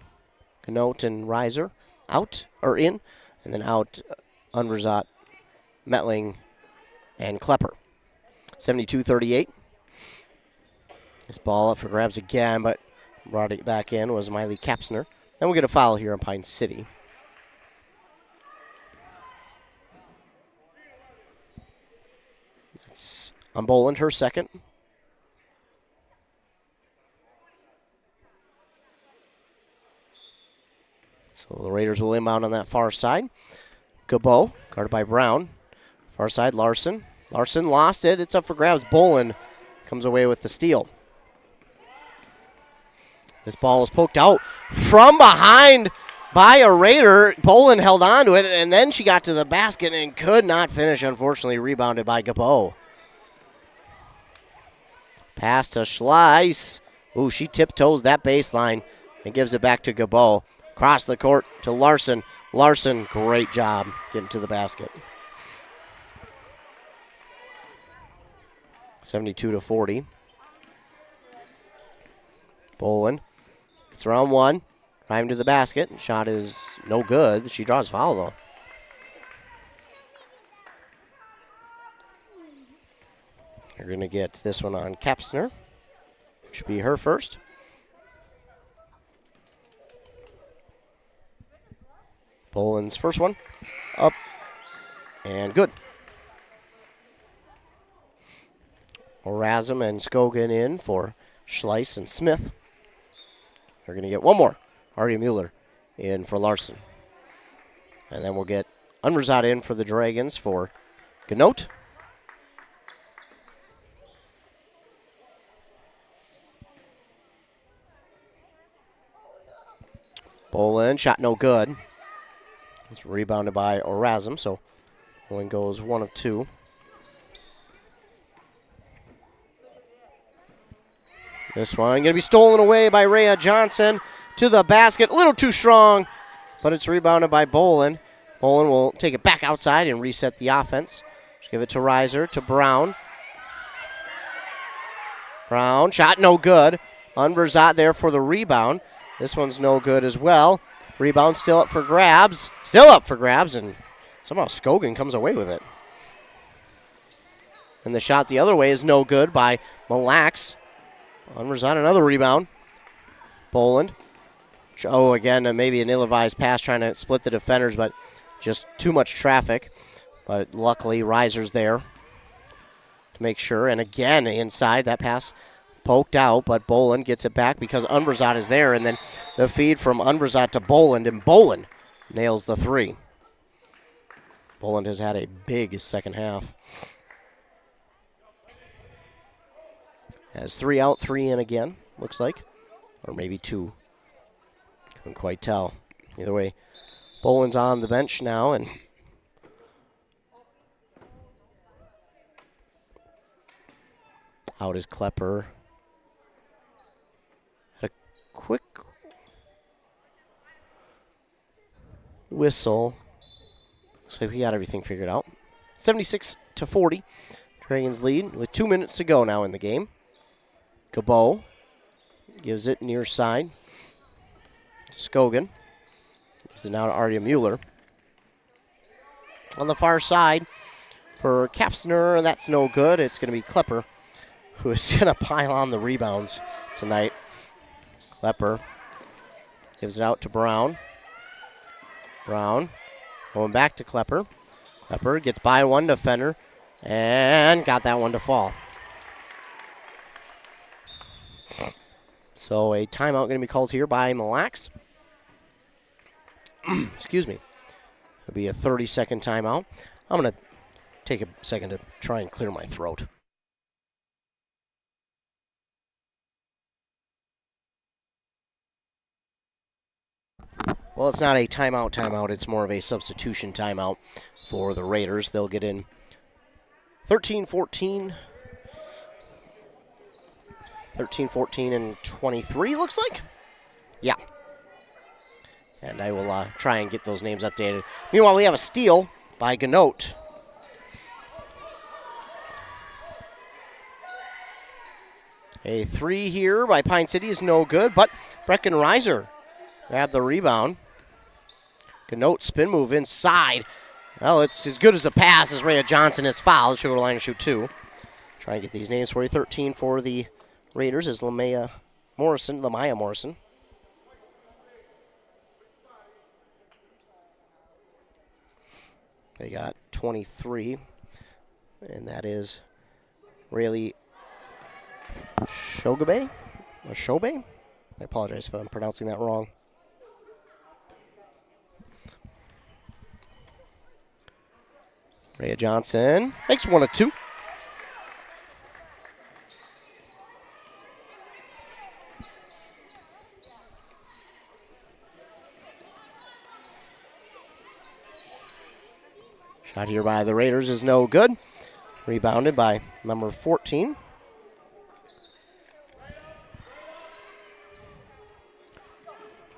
Canote, and Reiser out, or in, and then out Unverzat, Metling, and Klepper. 72-38. This ball up for grabs again, but brought it back in was Miley Kapsner. Then we'll get a foul here on Pine City. That's on Boland, her second. So the Raiders will inbound on that far side. Cabot, guarded by Brown. Far side, Larson. Larson lost it. It's up for grabs. Boland comes away with the steal. This ball was poked out from behind by a Raider. Boland held on to it, and then she got to the basket and could not finish, unfortunately, rebounded by Cabot. Pass to Schleiss. Ooh, she tiptoes that baseline and gives it back to Cabot. Across the court to Larson. Larson, great job getting to the basket. 72-40. Boland gets around one. Driving to the basket. Shot is no good. She draws foul, though. You're going to get this one on Kapsner. Should be her first. Boland's first one. Up. And good. Orazum and Skogan in for Schleiss and Smith. They're going to get one more. Aria Mueller in for Larson. And then we'll get Unverzat in for the Dragons for Ganote. Boland, shot no good. It's rebounded by Orazum, so Boland goes 1 of 2. This one going to be stolen away by Rhea Johnson to the basket. A little too strong, but it's rebounded by Boland. Boland will take it back outside and reset the offense. Just give it to Reiser, to Brown. Brown, shot no good. Unverzat there for the rebound. This one's no good as well. Rebound still up for grabs. Still up for grabs, and somehow Skogan comes away with it. And the shot the other way is no good by Mille Lacs. Unverzat, another rebound. Boland Again, maybe an ill-advised pass trying to split the defenders, but just too much traffic. But luckily, Reiser's there to make sure. And again, inside, that pass poked out, but Boland gets it back because Unverzat is there. And then the feed from Unverzat to Boland, and Boland nails the three. Boland has had a big second half. Has 3 out, 3 in again, looks like. Or maybe 2. Couldn't quite tell. Either way, Boland's on the bench now, and out is Klepper. Had a quick whistle. So he got everything figured out. 76-40. Dragons lead with 2 minutes to go now in the game. Cabot gives it near side to Skogan. Gives it now to Artie Mueller. On the far side for Kapsner, that's no good. It's going to be Klepper who is going to pile on the rebounds tonight. Klepper gives it out to Brown. Brown going back to Klepper. Klepper gets by one defender and got that one to fall. So a timeout going to be called here by Mille Lacs. Excuse me. It'll be a 30-second timeout. I'm going to take a second to try and clear my throat. Well, it's not a timeout. It's more of a substitution timeout for the Raiders. They'll get in 13-14. 13, 14, and 23, looks like. Yeah. And I will try and get those names updated. Meanwhile, we have a steal by Ganote. A 3 here by Pine City is no good, but Brecken Reiser grabbed the rebound. Ganote spin move inside. Well, it's as good as a pass as Rhea Johnson is fouled. She'll go to line and shoot 2. Try and get these names for you. 13 for the Raiders is Lamaya Morrison. They got 23, and that is Rayleigh Shogabe? Or Shobe? I apologize if I'm pronouncing that wrong. Rhea Johnson makes 1 of 2. Shot here by the Raiders is no good. Rebounded by number 14.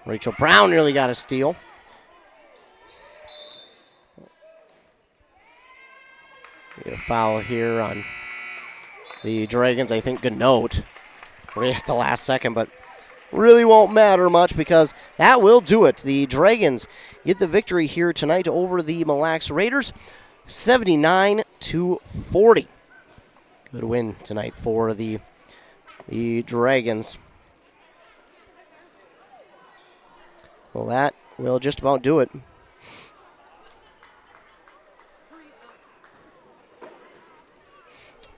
Rachel Brown nearly got a steal. A foul here on the Dragons. I think Ganote right at the last second, but really won't matter much because that will do it. The Dragons get the victory here tonight over the Mille Lacs Raiders, 79-40. Good win tonight for the Dragons. Well, that will just about do it.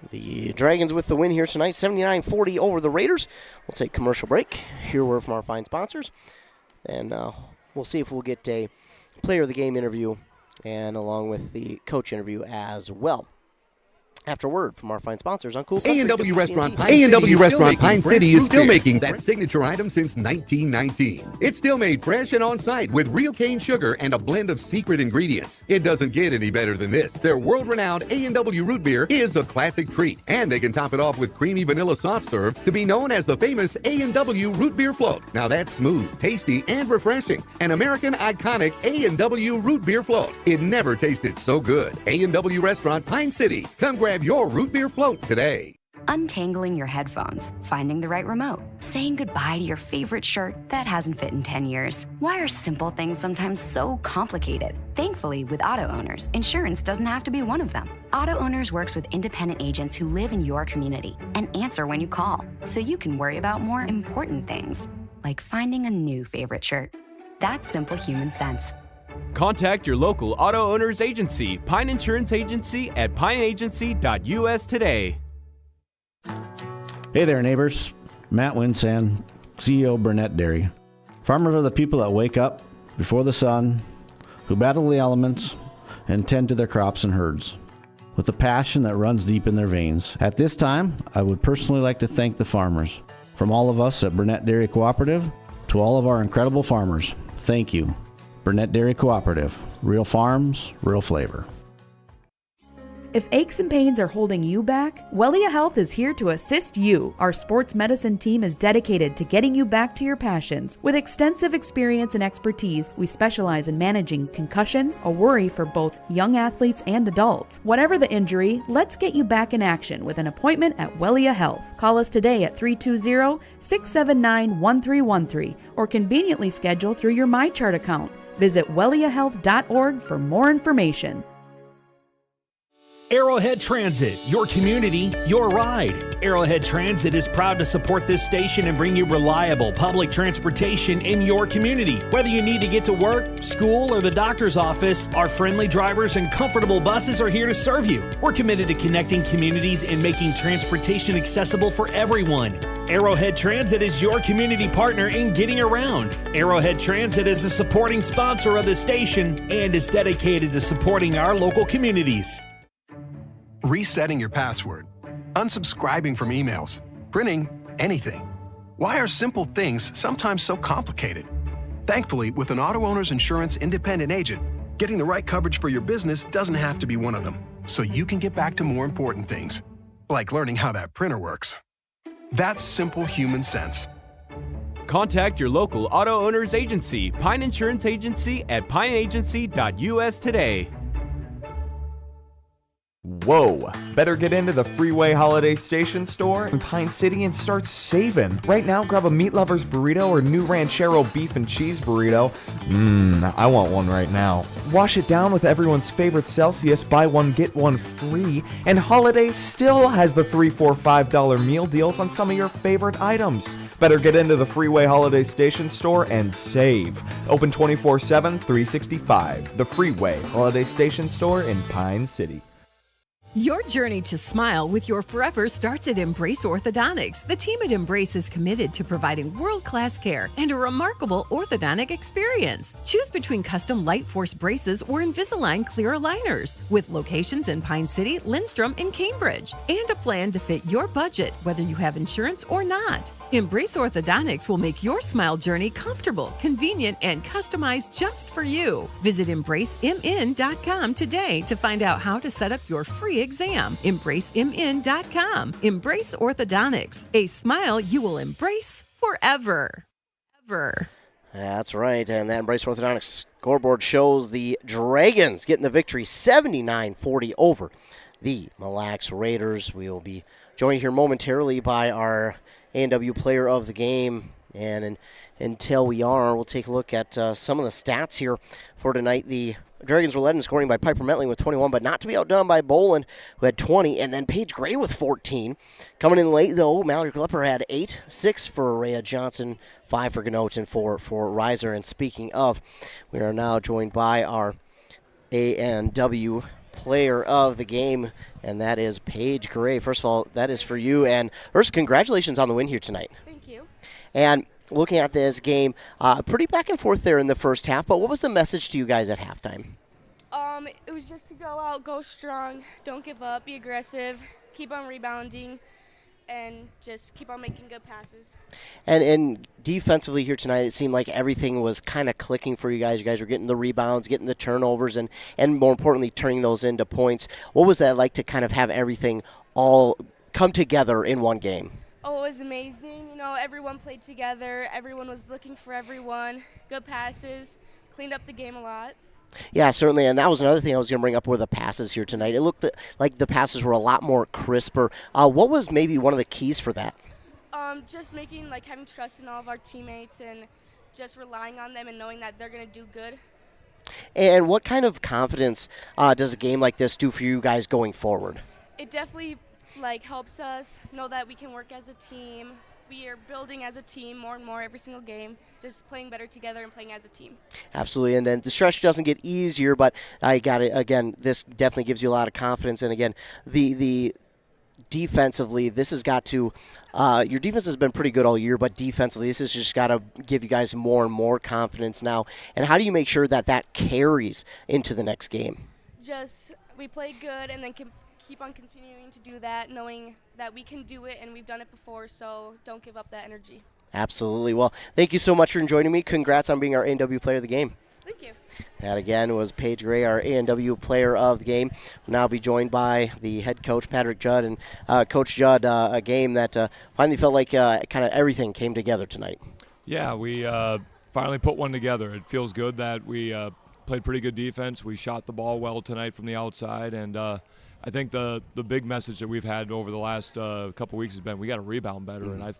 The Dragons with the win here tonight, 79-40 over the Raiders. We'll take commercial break. Hear word from our fine sponsors. And we'll see if we'll get a player of the game interview and along with the coach interview as well. After word from our fine sponsors on Cool Country. A&W Restaurant Pine City is still making that signature item since 1919. It's still made fresh and on site with real cane sugar and a blend of secret ingredients. It doesn't get any better than this. Their world-renowned A&W root beer is a classic treat, and they can top it off with creamy vanilla soft serve to be known as the famous A&W root beer float. Now that's smooth, tasty, and refreshing. An American iconic A&W root beer float. It never tasted so good. A&W Restaurant Pine City. Come grab your root beer float today. Untangling your headphones, finding the right remote, saying goodbye to your favorite shirt that hasn't fit in 10 years. Why are simple things sometimes so complicated? Thankfully, with Auto Owners, insurance doesn't have to be one of them. Auto Owners works with independent agents who live in your community and answer when you call, so you can worry about more important things. like finding a new favorite shirt. That's simple human sense. Contact your local auto owner's agency, Pine Insurance Agency, at pineagency.us today. Hey there, neighbors. Matt Winsan, CEO Burnett Dairy. Farmers are the people that wake up before the sun, who battle the elements, and tend to their crops and herds with a passion that runs deep in their veins. At this time, I would personally like to thank the farmers. From all of us at Burnett Dairy Cooperative to all of our incredible farmers, thank you. Burnett Dairy Cooperative. Real farms, real flavor. If aches and pains are holding you back, Wellia Health is here to assist you. Our sports medicine team is dedicated to getting you back to your passions. With extensive experience and expertise, we specialize in managing concussions, a worry for both young athletes and adults. Whatever the injury, let's get you back in action with an appointment at Wellia Health. Call us today at 320-679-1313 or conveniently schedule through your MyChart account. Visit welliahealth.org for more information. Arrowhead Transit, your community, your ride. Arrowhead Transit is proud to support this station and bring you reliable public transportation in your community. Whether you need to get to work, school, or the doctor's office, our friendly drivers and comfortable buses are here to serve you. We're committed to connecting communities and making transportation accessible for everyone. Arrowhead Transit is your community partner in getting around. Arrowhead Transit is a supporting sponsor of the station and is dedicated to supporting our local communities. Resetting your password, unsubscribing from emails, printing anything. Why are simple things sometimes so complicated? Thankfully, with an auto owner's insurance independent agent, getting the right coverage for your business doesn't have to be one of them, so you can get back to more important things, like learning how that printer works. That's simple human sense. Contact your local auto owner's agency, Pine Insurance Agency, at pineagency.us today. Whoa! Better get into the Freeway Holiday Station store in Pine City and start saving. Right now, grab a Meat Lover's burrito or new Ranchero beef and cheese burrito. I want one right now. Wash it down with everyone's favorite Celsius, buy one, get one free. And Holiday still has the $3, $4, $5 meal deals on some of your favorite items. Better get into the Freeway Holiday Station store and save. Open 24/7, 365. The Freeway Holiday Station store in Pine City. Your journey to smile with your forever starts at Embrace Orthodontics. The team at Embrace is committed to providing world-class care and a remarkable orthodontic experience. Choose between custom Light Force braces or Invisalign clear aligners with locations in Pine City, Lindstrom, and Cambridge, and a plan to fit your budget, whether you have insurance or not. Embrace Orthodontics will make your smile journey comfortable, convenient, and customized just for you. Visit EmbraceMN.com today to find out how to set up your free exam. EmbraceMN.com. Embrace Orthodontics, a smile you will embrace forever. That's right, and that Embrace Orthodontics scoreboard shows the Dragons getting the victory 79-40 over the Mille Raiders. We will be joined here momentarily by our A&W player of the game, and until we are, we'll take a look at some of the stats here for tonight. The Dragons were led in scoring by Piper Mentling with 21, but not to be outdone by Boland, who had 20, and then Paige Gray with 14. Coming in late, though, Mallory Glepper had 8, 6 for Rhea Johnson, 5 for Ganote, and 4 for Reiser. And speaking of, we are now joined by our A&W player of the game, and that is Paige Gray. First of all, that is for you, and first, congratulations on the win here tonight. Thank you. And looking at this game, pretty back and forth there in the first half, but what was the message to you guys at halftime? It was just to go out, go strong, don't give up, be aggressive, keep on rebounding, and just keep on making good passes. And defensively here tonight, it seemed like everything was kind of clicking for you guys. You guys were getting the rebounds, getting the turnovers, and more importantly, turning those into points. What was that like to kind of have everything all come together in one game? Oh, it was amazing. You know, everyone played together. Everyone was looking for everyone. Good passes. Cleaned up the game a lot. Yeah, certainly, and that was another thing I was going to bring up were the passes here tonight. It looked like the passes were a lot more crisper. What was maybe one of the keys for that? Just having trust in all of our teammates and just relying on them and knowing that they're going to do good. And what kind of confidence does a game like this do for you guys going forward? It definitely helps us know that we can work as a team we are building as a team more and more every single game, just playing better together and playing as a team. Absolutely, and then the stretch doesn't get easier, but I got it again. This definitely gives you a lot of confidence, and again, the defensively, this has got to. Your defense has been pretty good all year, but defensively, this has just got to give you guys more and more confidence now. And how do you make sure that that carries into the next game? Just we play good, and then keep on continuing to do that, knowing that we can do it, and we've done it before. So don't give up that energy. Absolutely. Well, thank you so much for joining me. Congrats on being our A&W Player of the Game. Thank you. That again was Paige Gray, our A&W Player of the Game. We'll now be joined by the head coach, Patrick Judd. And Coach Judd, a game that finally felt like kind of everything came together tonight. Yeah, we finally put one together. It feels good that we played pretty good defense. We shot the ball well tonight from the outside. And I think the big message that we've had over the last couple weeks has been we got to rebound better. And I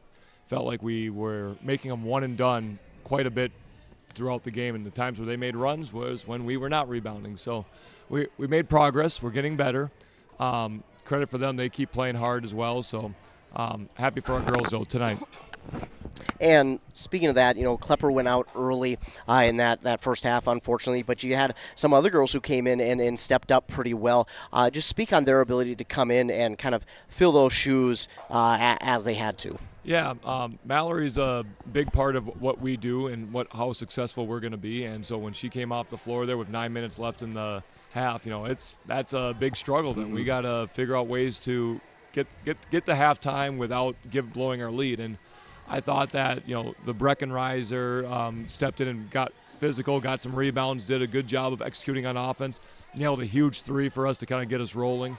felt like we were making them one and done quite a bit throughout the game, and the times where they made runs was when we were not rebounding. So we made progress. We're getting better. Credit for them. They keep playing hard as well. So happy for our girls, though, tonight. And speaking of that, Klepper went out early in that first half, unfortunately, but you had some other girls who came in and stepped up pretty well. Just speak on their ability to come in and kind of fill those shoes as they had to. Yeah, Mallory's a big part of what we do and how successful we're going to be. And so when she came off the floor there with 9 minutes left in the half, that's a big struggle. Then we got to figure out ways to get to halftime without blowing our lead. And I thought that the Breckenriser stepped in and got physical, got some rebounds, did a good job of executing on offense, nailed a huge three for us to kind of get us rolling.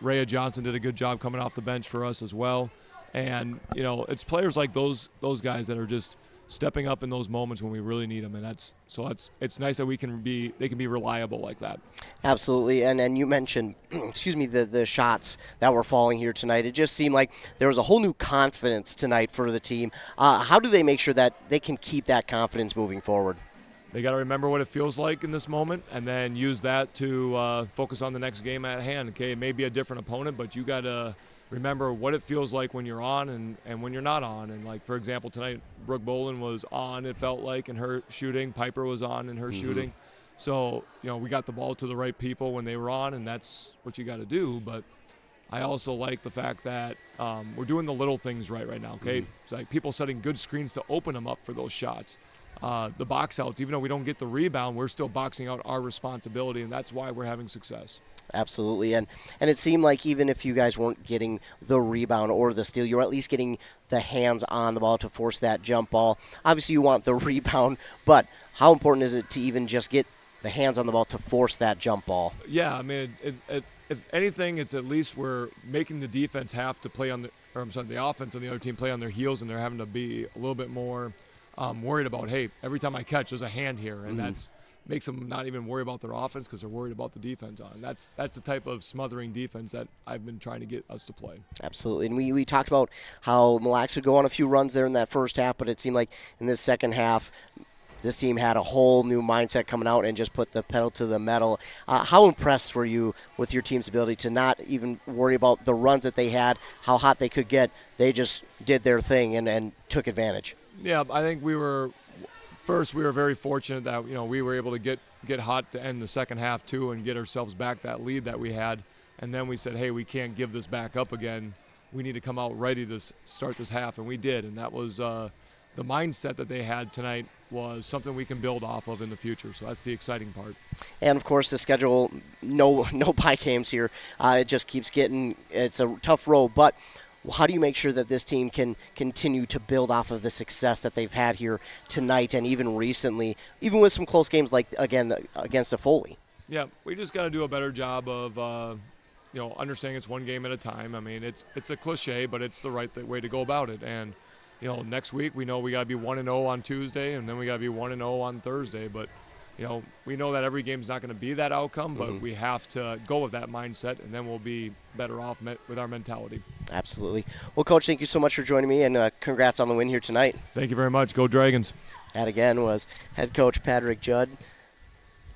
Rhea Johnson did a good job coming off the bench for us as well. And it's players like those guys that are just stepping up in those moments when we really need them, and it's nice that they can be reliable like that. Absolutely, and you mentioned, the shots that were falling here tonight. It just seemed like there was a whole new confidence tonight for the team. How do they make sure that they can keep that confidence moving forward? They got to remember what it feels like in this moment, and then use that to focus on the next game at hand. Okay, it may be a different opponent, but you got to remember what it feels like when you're on and when you're not on. And, like, for example, tonight, Brooke Boland was on, it felt like, in her shooting. Piper was on in her shooting. So, we got the ball to the right people when they were on, and that's what you got to do. But I also like the fact that we're doing the little things right now, okay? It's like people setting good screens to open them up for those shots. The box outs, even though we don't get the rebound, we're still boxing out our responsibility, and that's why we're having success. Absolutely, and it seemed like even if you guys weren't getting the rebound or the steal, you were at least getting the hands on the ball to force that jump ball. Obviously, you want the rebound, but how important is it to even just get the hands on the ball to force that jump ball? Yeah, I mean, if anything, it's at least we're making the defense have to play the offense on the other team play on their heels, and they're having to be a little bit more worried about, hey, every time I catch, there's a hand here, and that's makes them not even worry about their offense because they're worried about the defense on. That's the type of smothering defense that I've been trying to get us to play. Absolutely. And we talked about how Mille Lacs would go on a few runs there in that first half, but it seemed like in this second half, this team had a whole new mindset coming out and just put the pedal to the metal. How impressed were you with your team's ability to not even worry about the runs that they had, how hot they could get? They just did their thing and took advantage. Yeah, I think we were very fortunate that we were able to get hot to end the second half too and get ourselves back that lead that we had. And then we said, hey, we can't give this back up again. We need to come out ready to start this half, and we did. And that was the mindset that they had tonight was something we can build off of in the future. So that's the exciting part. And, of course, the schedule, no bye games here. It just keeps it's a tough road. But how do you make sure that this team can continue to build off of the success that they've had here tonight and even recently, even with some close games like, again, against the Foley? Yeah, we just got to do a better job of, understanding it's one game at a time. I mean, it's a cliche, but it's the right way to go about it. And, next week we know we got to be 1-0 on Tuesday, and then we got to be 1-0 on Thursday. But, we know that every game's not going to be that outcome, but we have to go with that mindset, and then we'll be better off with our mentality. Absolutely. Well, Coach, thank you so much for joining me, and congrats on the win here tonight. Thank you very much. Go Dragons. That, again, was head coach Patrick Judd.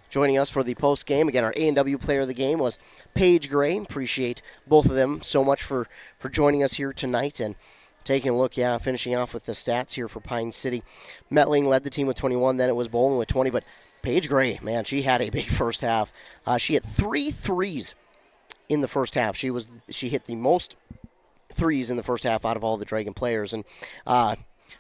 Joining us for the post game, again, our A&W player of the game was Paige Gray. Appreciate both of them so much for joining us here tonight. And taking a look, finishing off with the stats here for Pine City. Metling led the team with 21, then it was Bowling with 20, but Paige Gray, man, she had a big first half. She hit 3 threes in the first half. She hit the most threes in the first half out of all the Dragon players, and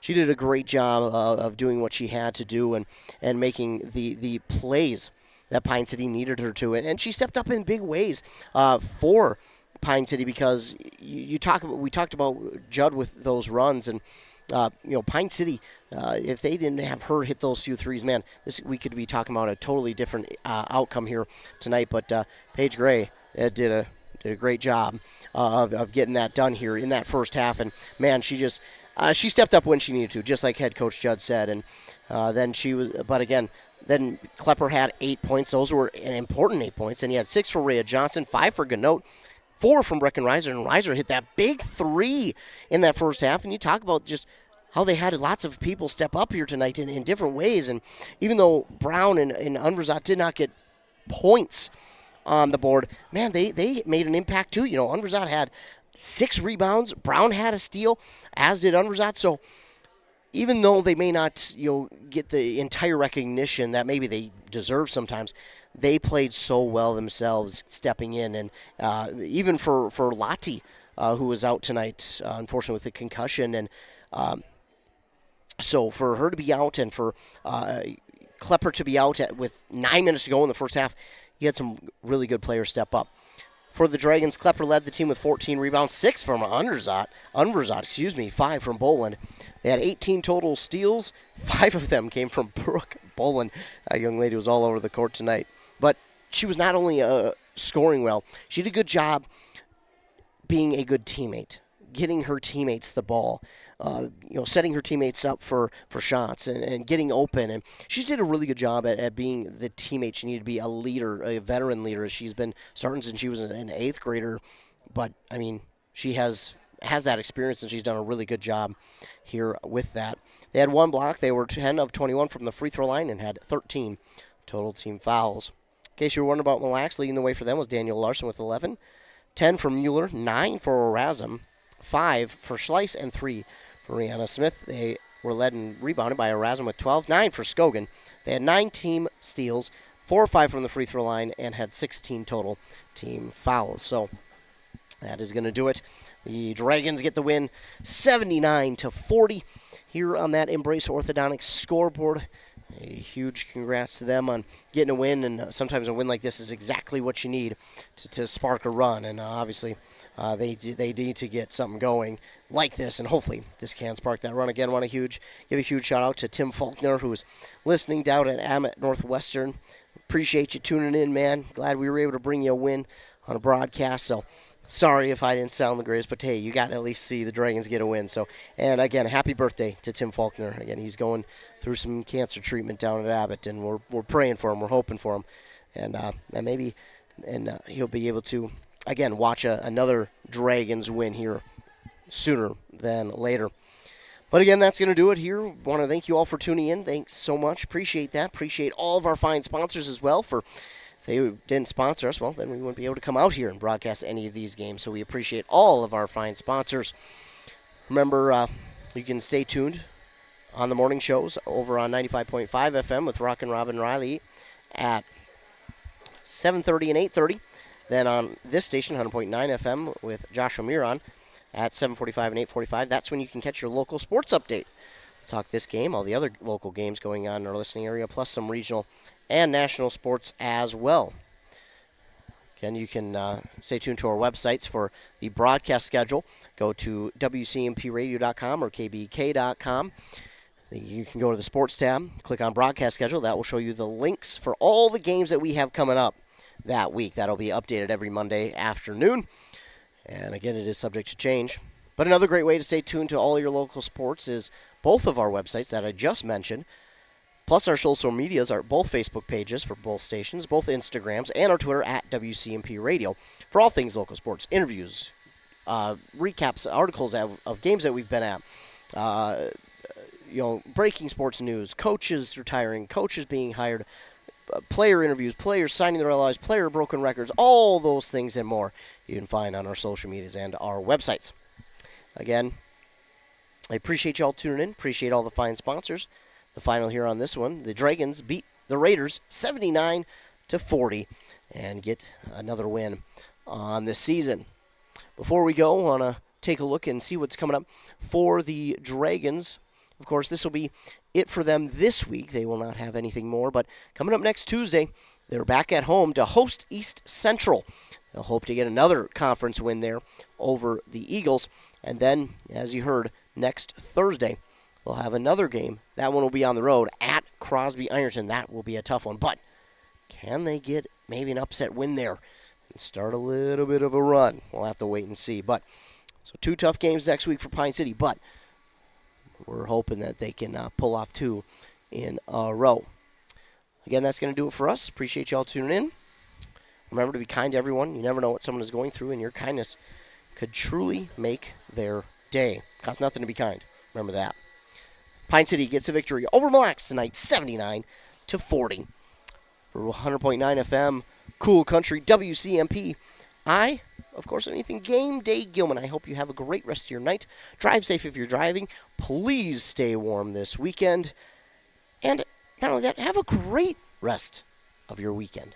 she did a great job of doing what she had to do and making the plays that Pine City needed her to, and she stepped up in big ways for Pine City, because we talked about Judd with those runs, and Pine City, if they didn't have her hit those few threes, man, we could be talking about a totally different outcome here tonight. But Paige Gray did a great job of getting that done here in that first half, and man, she stepped up when she needed to, just like head coach Judd said, and then Klepper had 8 points. Those were an important 8 points, and he had 6 for Rhea Johnson, 5 for Ganote, 4 from Brecken Reiser, and Reiser hit that big 3 in that first half. And you talk about just how they had lots of people step up here tonight in different ways. And even though Brown and Unverzat did not get points on the board, man, they made an impact too. Unverzat had 6 rebounds. Brown had a steal, as did Unverzat. So even though they may not get the entire recognition that maybe they deserve sometimes, they played so well themselves, stepping in. And even for Lottie, who was out tonight, unfortunately with a concussion, and so for her to be out and for Klepper to be out with 9 minutes to go in the first half, you had some really good players step up. For the Dragons, Klepper led the team with 14 rebounds, 6 from Unverzat, 5 from Boland. They had 18 total steals. 5 of them came from Brooke Boland. That young lady was all over the court tonight. But she was not only scoring well, she did a good job being a good teammate, getting her teammates the ball, setting her teammates up for shots and getting open. And she did a really good job at being the teammate she needed to be, a leader, a veteran leader. She's been starting since she was an 8th grader. But, I mean, she has that experience, and she's done a really good job here with that. They had 1 block. They were 10 of 21 from the free throw line and had 13 total team fouls. In case you were wondering about Mille, leading the way for them was Daniel Larson with 11, 10 for Mueller, 9 for Erasm, 5 for Schleiss, and 3 for Rihanna Smith. They were led and rebounded by Erasm with 12, 9 for Skogan. They had 9 team steals, 4 or 5 from the free throw line, and had 16 total team fouls. So that is going to do it. The Dragons get the win 79-40 here on that Embrace Orthodontics scoreboard. A huge congrats to them on getting a win, and sometimes a win like this is exactly what you need to spark a run. And obviously, they need to get something going like this, and hopefully this can spark that run again. Want to give a huge shout out to Tim Faulkner, who's listening down at Amet Northwestern. Appreciate you tuning in, man. Glad we were able to bring you a win on a broadcast. So sorry if I didn't sound the greatest, but hey, you got to at least see the Dragons get a win. So, and again, happy birthday to Tim Faulkner. Again, he's going through some cancer treatment down at Abbott, and we're praying for him. We're hoping for him, and maybe he'll be able to again watch another Dragons win here sooner than later. But again, that's going to do it here. Want to thank you all for tuning in. Thanks so much. Appreciate that. Appreciate all of our fine sponsors as well. If they didn't sponsor us, well, then we wouldn't be able to come out here and broadcast any of these games. So we appreciate all of our fine sponsors. Remember, you can stay tuned on the morning shows over on 95.5 FM with Rock and Robin Riley at 7:30 and 8:30. Then on this station, 100.9 FM with Joshua Miron at 7:45 and 8:45. That's when you can catch your local sports update. Talk this game, all the other local games going on in our listening area, plus some regional and national sports as well. Again, you can stay tuned to our websites for the broadcast schedule. Go to WCMPradio.com or KBK.com. You can go to the sports tab, click on broadcast schedule. That will show you the links for all the games that we have coming up that week. That'll be updated every Monday afternoon. And again, it is subject to change. But another great way to stay tuned to all your local sports is both of our websites that I just mentioned, plus our social medias, are both Facebook pages for both stations, both Instagrams, and our Twitter at WCMP Radio for all things local sports, interviews, recaps, articles of games that we've been at, breaking sports news, coaches retiring, coaches being hired, player interviews, players signing their LIs, player broken records, all those things and more you can find on our social medias and our websites. Again, I appreciate you all tuning in. Appreciate all the fine sponsors. The final here on this one, the Dragons beat the Raiders 79-40 and get another win on this season. Before we go, I want to take a look and see what's coming up for the Dragons. Of course, this will be it for them this week. They will not have anything more, but coming up next Tuesday, they're back at home to host East Central. They'll hope to get another conference win there over the Eagles. And then, as you heard, next Thursday, they'll have another game. That one will be on the road at Crosby Ironton. That will be a tough one. But can they get maybe an upset win there and start a little bit of a run? We'll have to wait and see. But so 2 tough games next week for Pine City, but we're hoping that they can pull off 2 in a row. Again, that's going to do it for us. Appreciate you all tuning in. Remember to be kind to everyone. You never know what someone is going through, and your kindness could truly make their day. Costs nothing to be kind. Remember that. Pine City gets a victory over Mille Lacs tonight, 79-40. For 100.9 FM, Cool Country, WCMP. Of course, anything Game Day Gilman. I hope you have a great rest of your night. Drive safe if you're driving. Please stay warm this weekend. And not only that, have a great rest of your weekend.